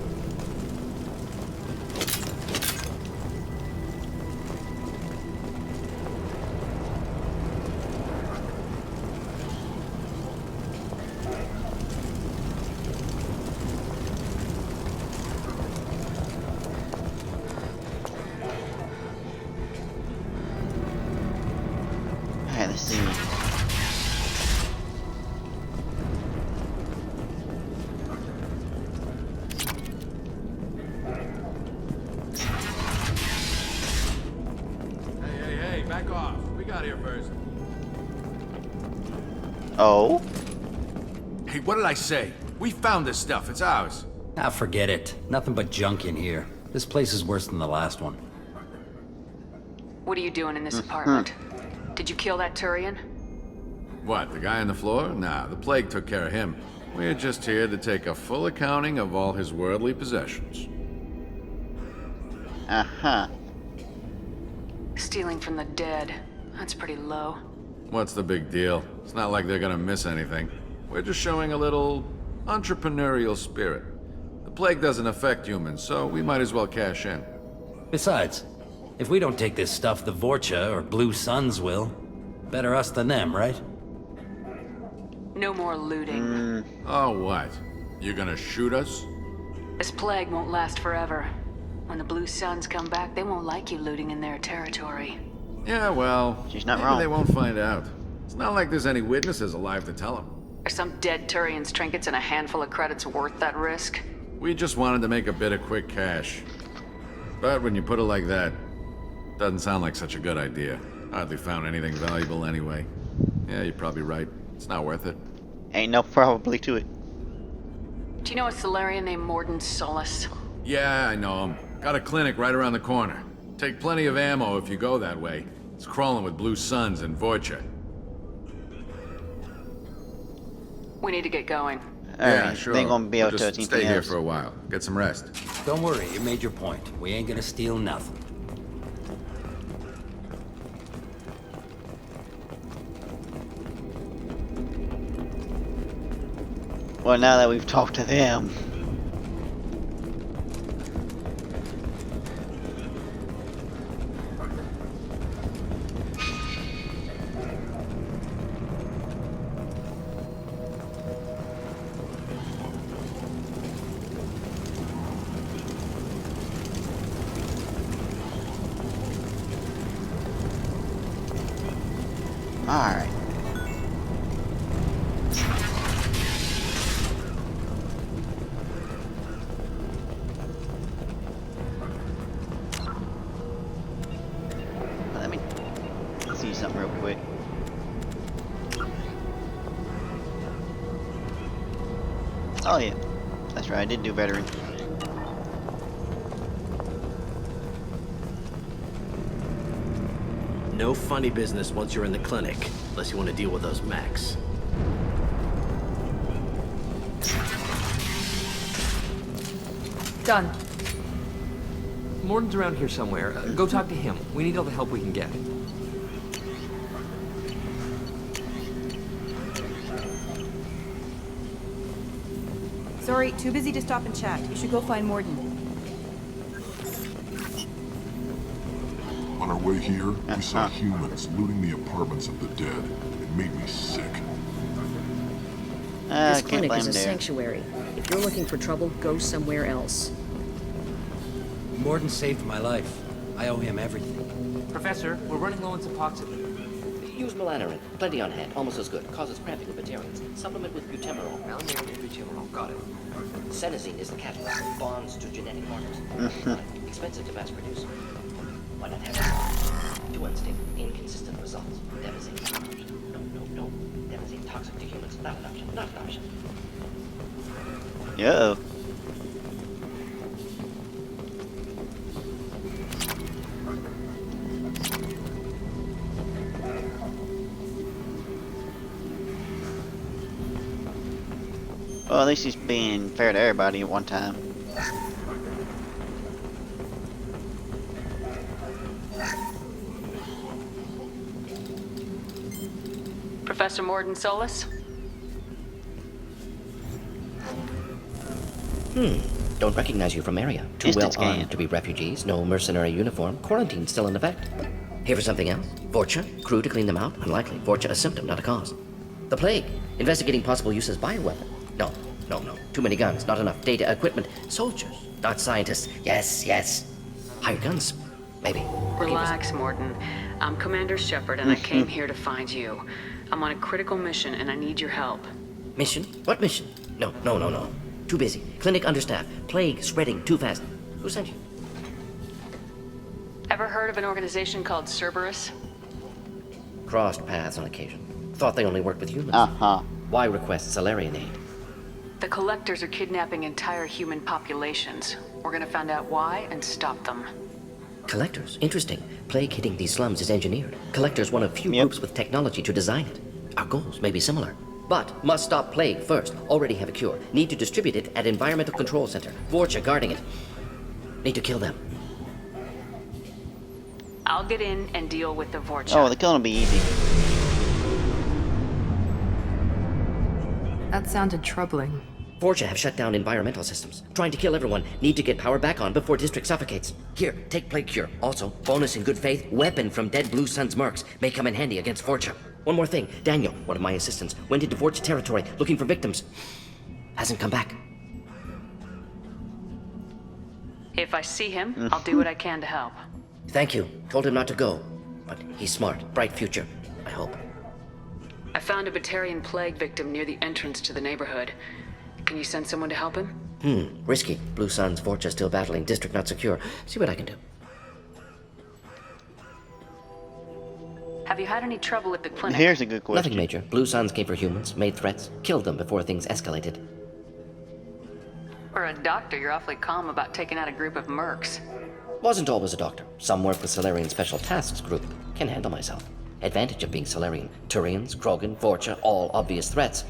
Alright, let's see. Hey, back off. We got here first. Oh? Hey, what did I say? We found this stuff. It's ours. Ah, forget it. Nothing but junk in here. This place is worse than the last one. What are you doing in this apartment? Did you kill that Turian? What, the guy on the floor? Nah, the plague took care of him. We're just here to take a full accounting of all his worldly possessions. Uh-huh. Stealing from the dead. That's pretty low. What's the big deal? It's not like they're gonna miss anything. We're just showing a little entrepreneurial spirit. The plague doesn't affect humans, so we might as well cash in. Besides, if we don't take this stuff, the Vorcha or Blue Suns will. Better us than them, right? No more looting. Oh, what? You gonna shoot us? This plague won't last forever. When the Blue Suns come back, they won't like you looting in their territory. Yeah, well, she's not maybe wrong. They won't find out. It's not like there's any witnesses alive to tell them. Are some dead Turian's trinkets and a handful of credits worth that risk? We just wanted to make a bit of quick cash. But when you put it like that, doesn't sound like such a good idea. Hardly found anything valuable anyway. Yeah, you're probably right. It's not worth it. Ain't no probably to it. Do you know a Solarian named Morden Solus? Yeah, I know him. Got a clinic right around the corner. Take plenty of ammo if you go that way. It's crawling with Blue Suns and Vorcha. We need to get going. Yeah, sure. They ain't gonna be able We'll to just touch stay anything here else. for a while. Get some rest. Don't worry, you made your point. We ain't gonna steal nothing. Well, now that we've talked to them. Alright. Let me see something real quick. Oh yeah, that's right, I did do veteran. No funny business once you're in the clinic, unless you want to deal with those mechs. Done. Morton's around here somewhere. Go talk to him. We need all the help we can get. Sorry, too busy to stop and chat. You should go find Morton. On our way here, we saw humans looting the apartments of the dead. It made me sick. This Can't clinic blame is a there. sanctuary. If you're looking for trouble, go somewhere else. Morton saved my life. I owe him everything. Professor, we're running low on Suboxone. Use melanorin. Plenty on hand. Almost as good. Causes cramping with Batarians. Supplement with butemerol. Malmorant and butemerol. Got it. Senesine is the catalyst. Bonds to genetic markers. Expensive to mass produce. Why not have it? Too unstable. Inconsistent results. Devastating. Not an option. No. Devastating. Toxic to humans. Not an option. Not an option. Yo. Well, at least he's being fair to everybody at one time. Professor Morton Solus? Don't recognize you from area. Too well armed to be refugees. No mercenary uniform. Quarantine still in effect. Here for something else? Vorcha? Crew to clean them out? Unlikely. Vorcha a symptom, not a cause. The plague. Investigating possible use as bioweapon. No. Too many guns, not enough data, equipment. Soldiers, not scientists. Yes. Hired guns, maybe. Relax, Morton. I'm Commander Shepard, and I came here to find you. I'm on a critical mission, and I need your help. Mission? What mission? No. Too busy. Clinic understaffed. Plague spreading too fast. Who sent you? Ever heard of an organization called Cerberus? Crossed paths on occasion. Thought they only worked with humans. Why request Salarian aid? The Collectors are kidnapping entire human populations. We're gonna find out why and stop them. Collectors? Interesting. Plague hitting these slums is engineered. Collectors one of few groups with technology to design it. Our goals may be similar. But must stop plague first. Already have a cure. Need to distribute it at Environmental Control Center. Vorcha guarding it. Need to kill them. I'll get in and deal with the Vorcha. Oh, the killing will be easy. That sounded troubling. Vorcha have shut down environmental systems. Trying to kill everyone. Need to get power back on before district suffocates. Here, take plague cure. Also, bonus in good faith, weapon from dead Blue Sun's mercs. May come in handy against Vorcha. One more thing. Daniel, one of my assistants, went into Vorcha territory looking for victims. Hasn't come back. If I see him, I'll do what I can to help. Thank you. Told him not to go. But he's smart. Bright future. I hope. I found a Batarian plague victim near the entrance to the neighborhood. Can you send someone to help him? Risky. Blue Sun's Vorcha still battling. District not secure. See what I can do. Have you had any trouble at the clinic? Here's a good question. Nothing major. Blue Suns came for humans, made threats, killed them before things escalated. For a doctor, you're awfully calm about taking out a group of mercs. Wasn't always a doctor. Some work with Solarian Special Tasks Group. Can handle myself. Advantage of being Solarian. Turians, Krogan, Vorcha, all obvious threats.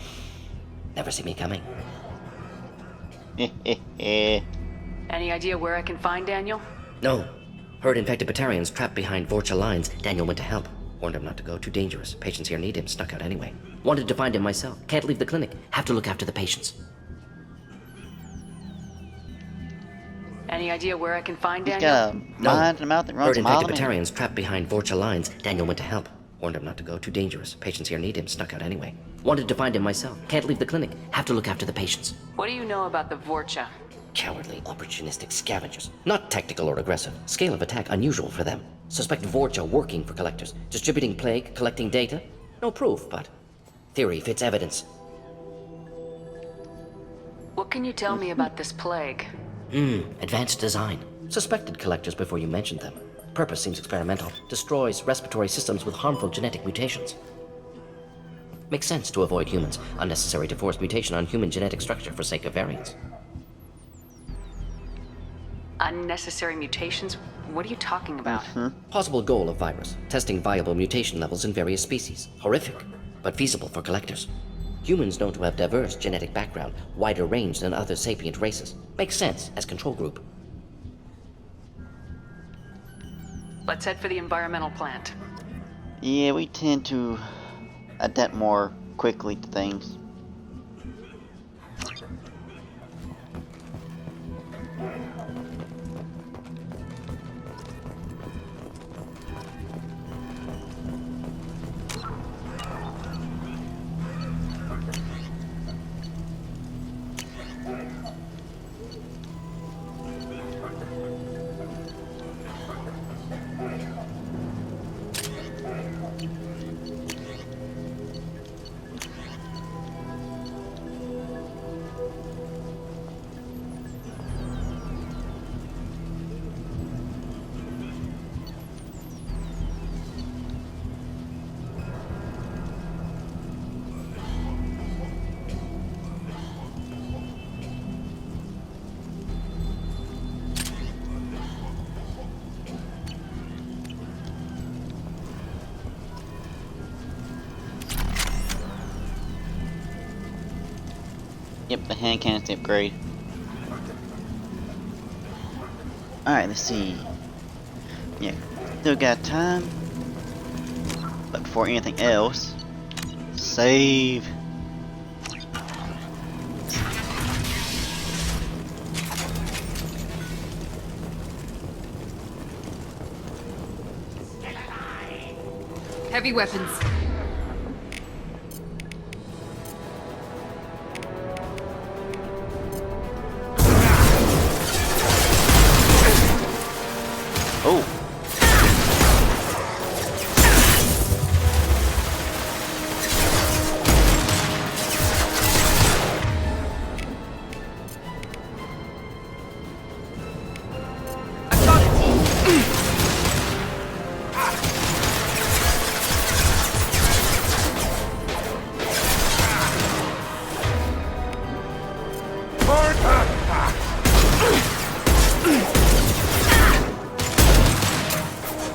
Never see me coming. Any idea where I can find Daniel? No. Heard infected Batarians trapped behind Vorcha lines. Daniel went to help. Warned him not to go, too dangerous. Patients here need him, snuck out anyway. Wanted to find him myself. Can't leave the clinic. Have to look after the patients. Any idea where I can find He's Daniel? got a mind and a mouth that runs Heard a mile a infected minute. Batarians trapped behind Vorcha lines. Daniel went to help. Warned him not to go, too dangerous. Patients here need him, snuck out anyway. Wanted to find him myself. Can't leave the clinic. Have to look after the patients. What do you know about the Vorcha? Cowardly, opportunistic scavengers. Not tactical or aggressive. Scale of attack unusual for them. Suspect Vorcha working for collectors. Distributing plague, collecting data. No proof, but theory fits evidence. What can you tell me about this plague? Advanced design. Suspected collectors before you mentioned them. Purpose seems experimental. Destroys respiratory systems with harmful genetic mutations. Makes sense to avoid humans. Unnecessary to force mutation on human genetic structure for sake of variance. Unnecessary mutations? What are you talking about? Possible goal of virus. Testing viable mutation levels in various species. Horrific, but feasible for collectors. Humans known to have diverse genetic background, wider range than other sapient races. Makes sense as control group. Let's head for the environmental plant. Yeah, we tend to adapt more quickly to things. Yep, the hand cannon's the upgrade. Alright, let's see. Yeah, still got time. But before anything else, save. Heavy weapons. Oh.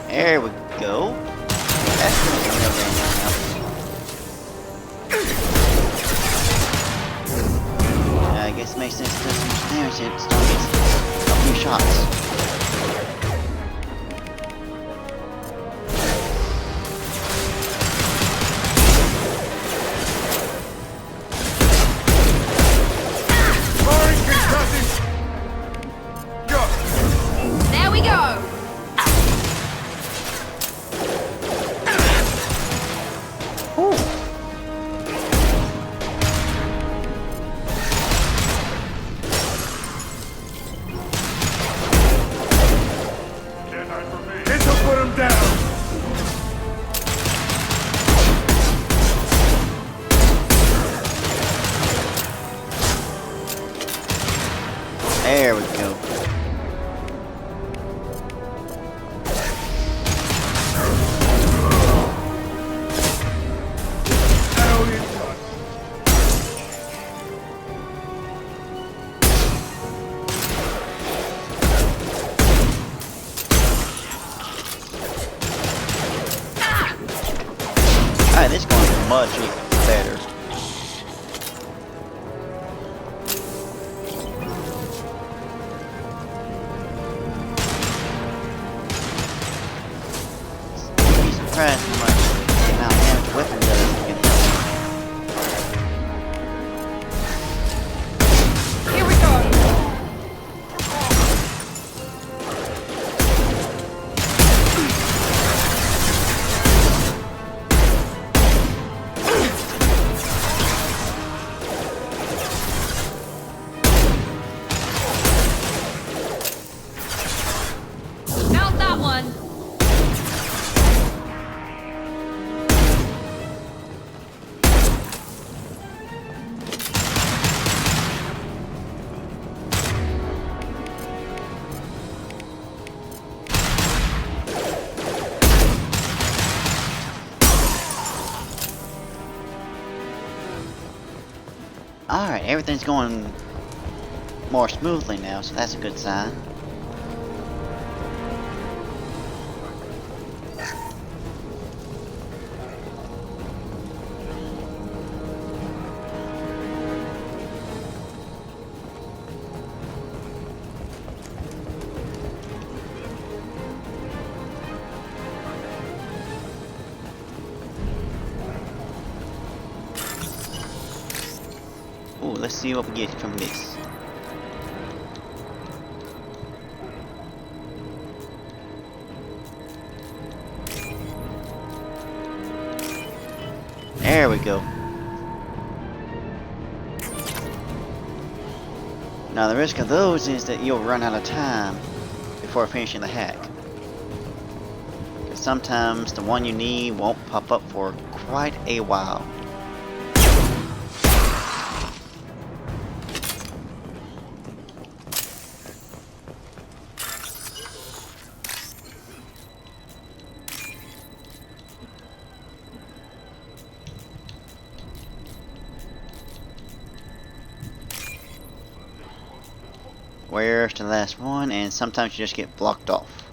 There we go. That's gonna be no damage now. I guess it makes sense to do some damage here. It's gonna get a few shots. There we go. This'll put him down! There we go. Alright, this is going much better. Alright, everything's going more smoothly now, so that's a good sign. Ooh, let's see what we get from this. There we go. Now the risk of those is that you'll run out of time before finishing the hack. Because sometimes the one you need won't pop up for quite a while. Where's the last one? And sometimes you just get blocked off.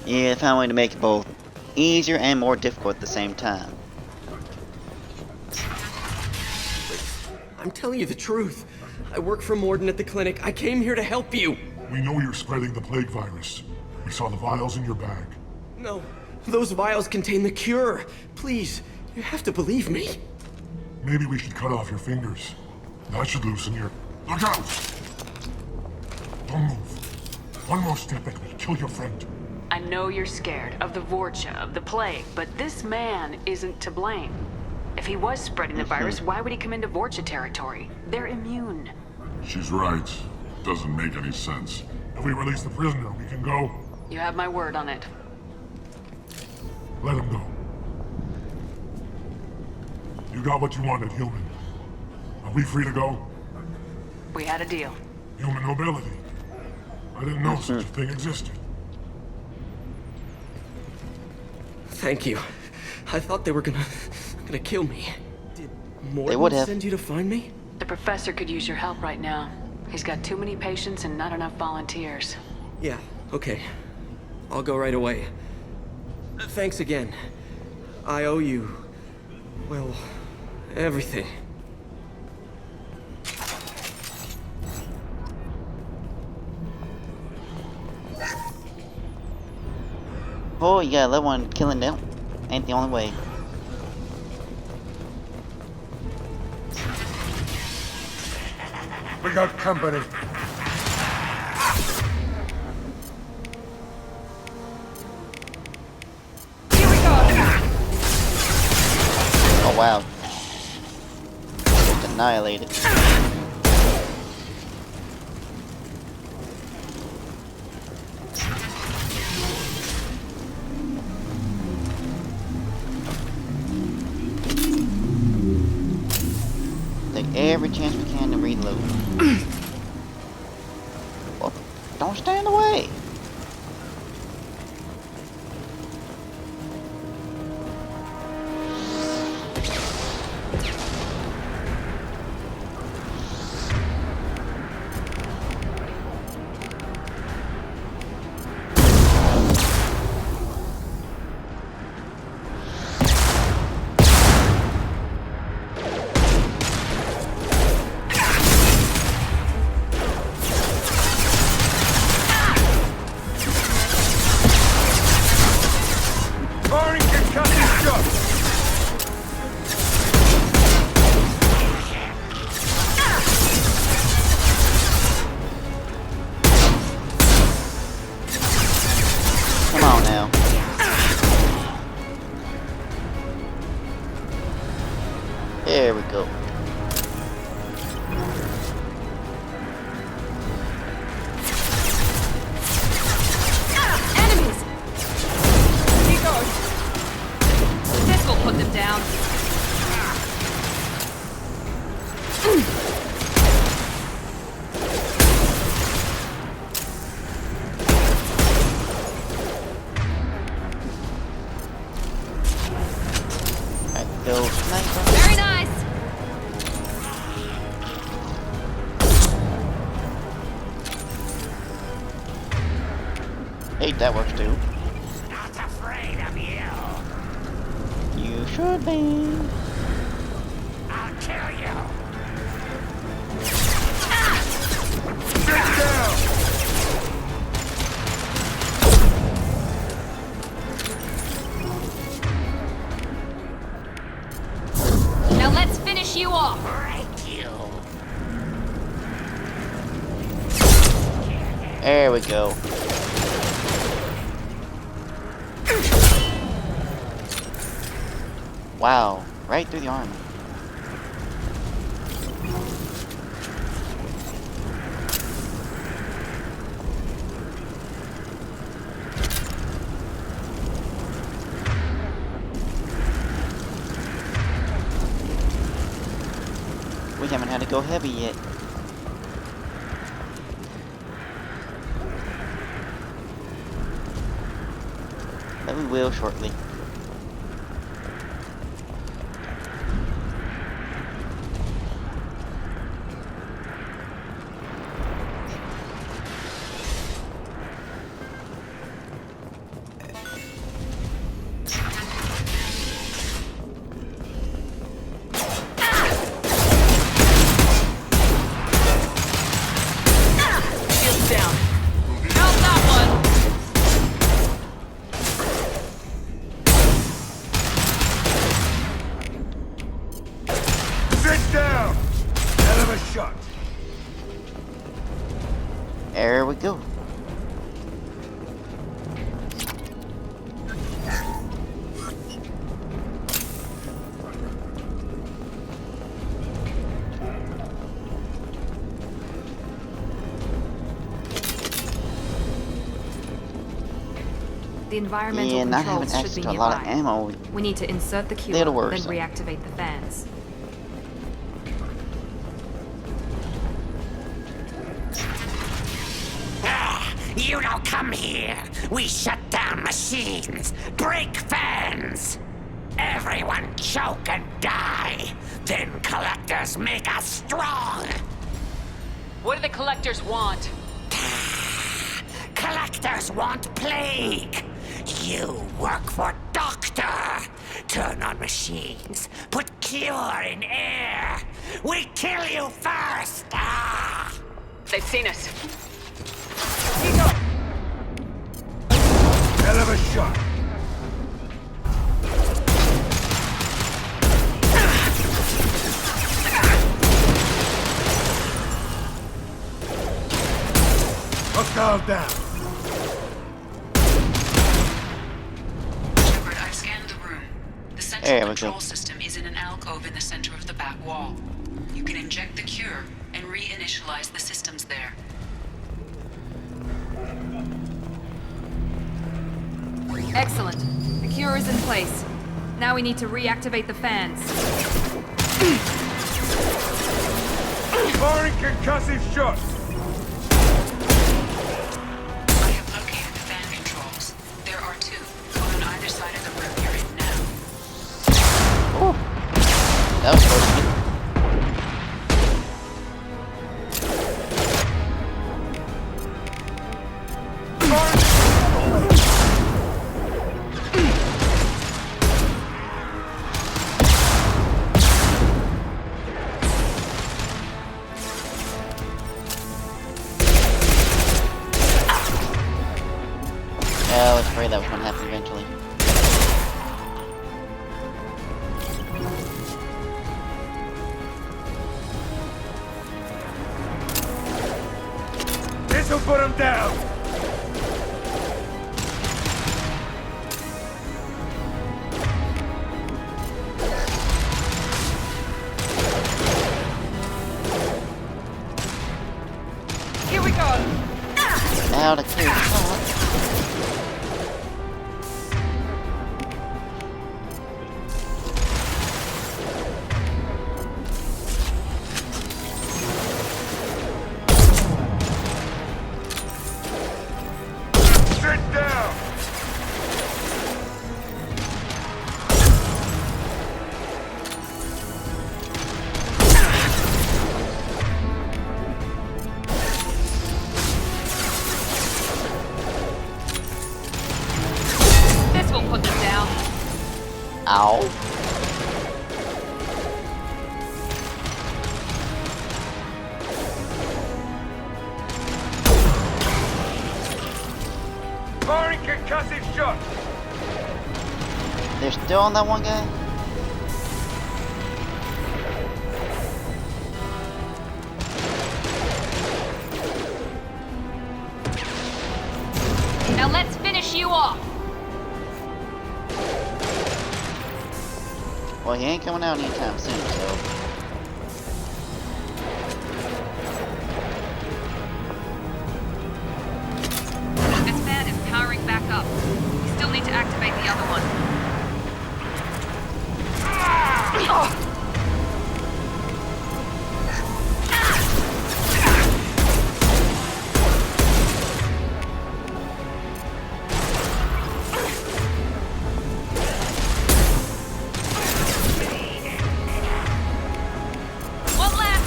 Yeah, I found a way to make it both easier and more difficult at the same time. I'm telling you the truth. I work for Morden at the clinic. I came here to help you. We know you're spreading the plague virus. We saw the vials in your bag. No, those vials contain the cure. Please, you have to believe me. Maybe we should cut off your fingers. That should loosen your... Look out! Don't move. One more step and we'll kill your friend. I know you're scared of the Vorcha, of the plague, but this man isn't to blame. If he was spreading the virus, why would he come into Vorcha territory? They're immune. She's right. Doesn't make any sense. If we release the prisoner, we can go. You have my word on it. Let him go. You got what you wanted, human. Are we free to go? We had a deal. Human mobility. I didn't know such a thing existed. Thank you. I thought they were gonna kill me. Did They would Morden have. send you to find me? The professor could use your help right now. He's got too many patients and not enough volunteers. Yeah, okay. I'll go right away. Thanks again. I owe you... well, everything. Oh, you gotta let one killing them. Ain't the only way. We got company. Oh wow. Just annihilated. Take every chance we can to reload. Well, don't stand away. Come on now. There we go. Enemies! Keep going. This will put them down. escape, that works too. Not afraid of you. You should be. I'll kill you. Get down! Now let's finish you off. Break you. There we go. Wow, right through the armor. We haven't had to go heavy yet. But we will shortly. There we go. The environmental Yeah, not having controls access should be to a lot of nearby. ammo. We need to insert the cure, Little then worrisome. reactivate the fans. You don't come here. We shut down machines, break fans. Everyone choke and die. Then collectors make us strong. What do the collectors want? Collectors want plague. You work for Doctor. Turn on machines. Put cure in air. We kill you first. Ah! They've seen us. Hell of a shot. Hostile down. Shepard, I've scanned the room. The central control system is in an alcove in the center of the back wall. You can inject the cure and reinitialize the systems there. Excellent. The cure is in place. Now we need to reactivate the fans. Firing concussive shots. I have located the fan controls. There are two, one on either side of the room you're in now. Oh, that was close to me. Yeah, let's pray that was gonna happen eventually. This'll put him down. Here we go. Now to clear the top. Sit down. shot! They're still on that one guy? Now let's finish you off. Well, he ain't coming out anytime soon, so... This fan is powering back up. We still need to activate the other one. One left.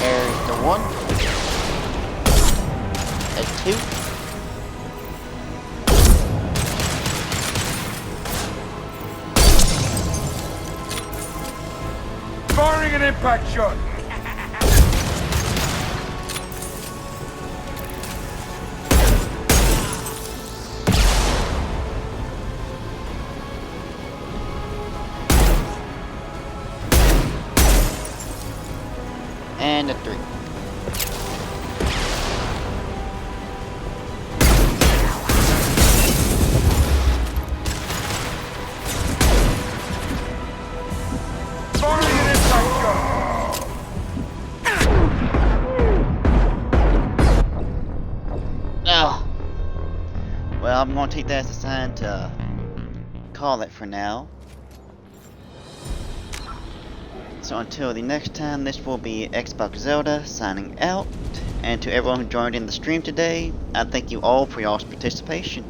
There's the one. A two. Firing an impact shot! And a three. Firing an impact shot! Oh. Well, I'm going to take that as a sign to call it for now. So until the next time, this will be Xbox Zelda signing out. And to everyone who joined in the stream today, I thank you all for y'all's participation.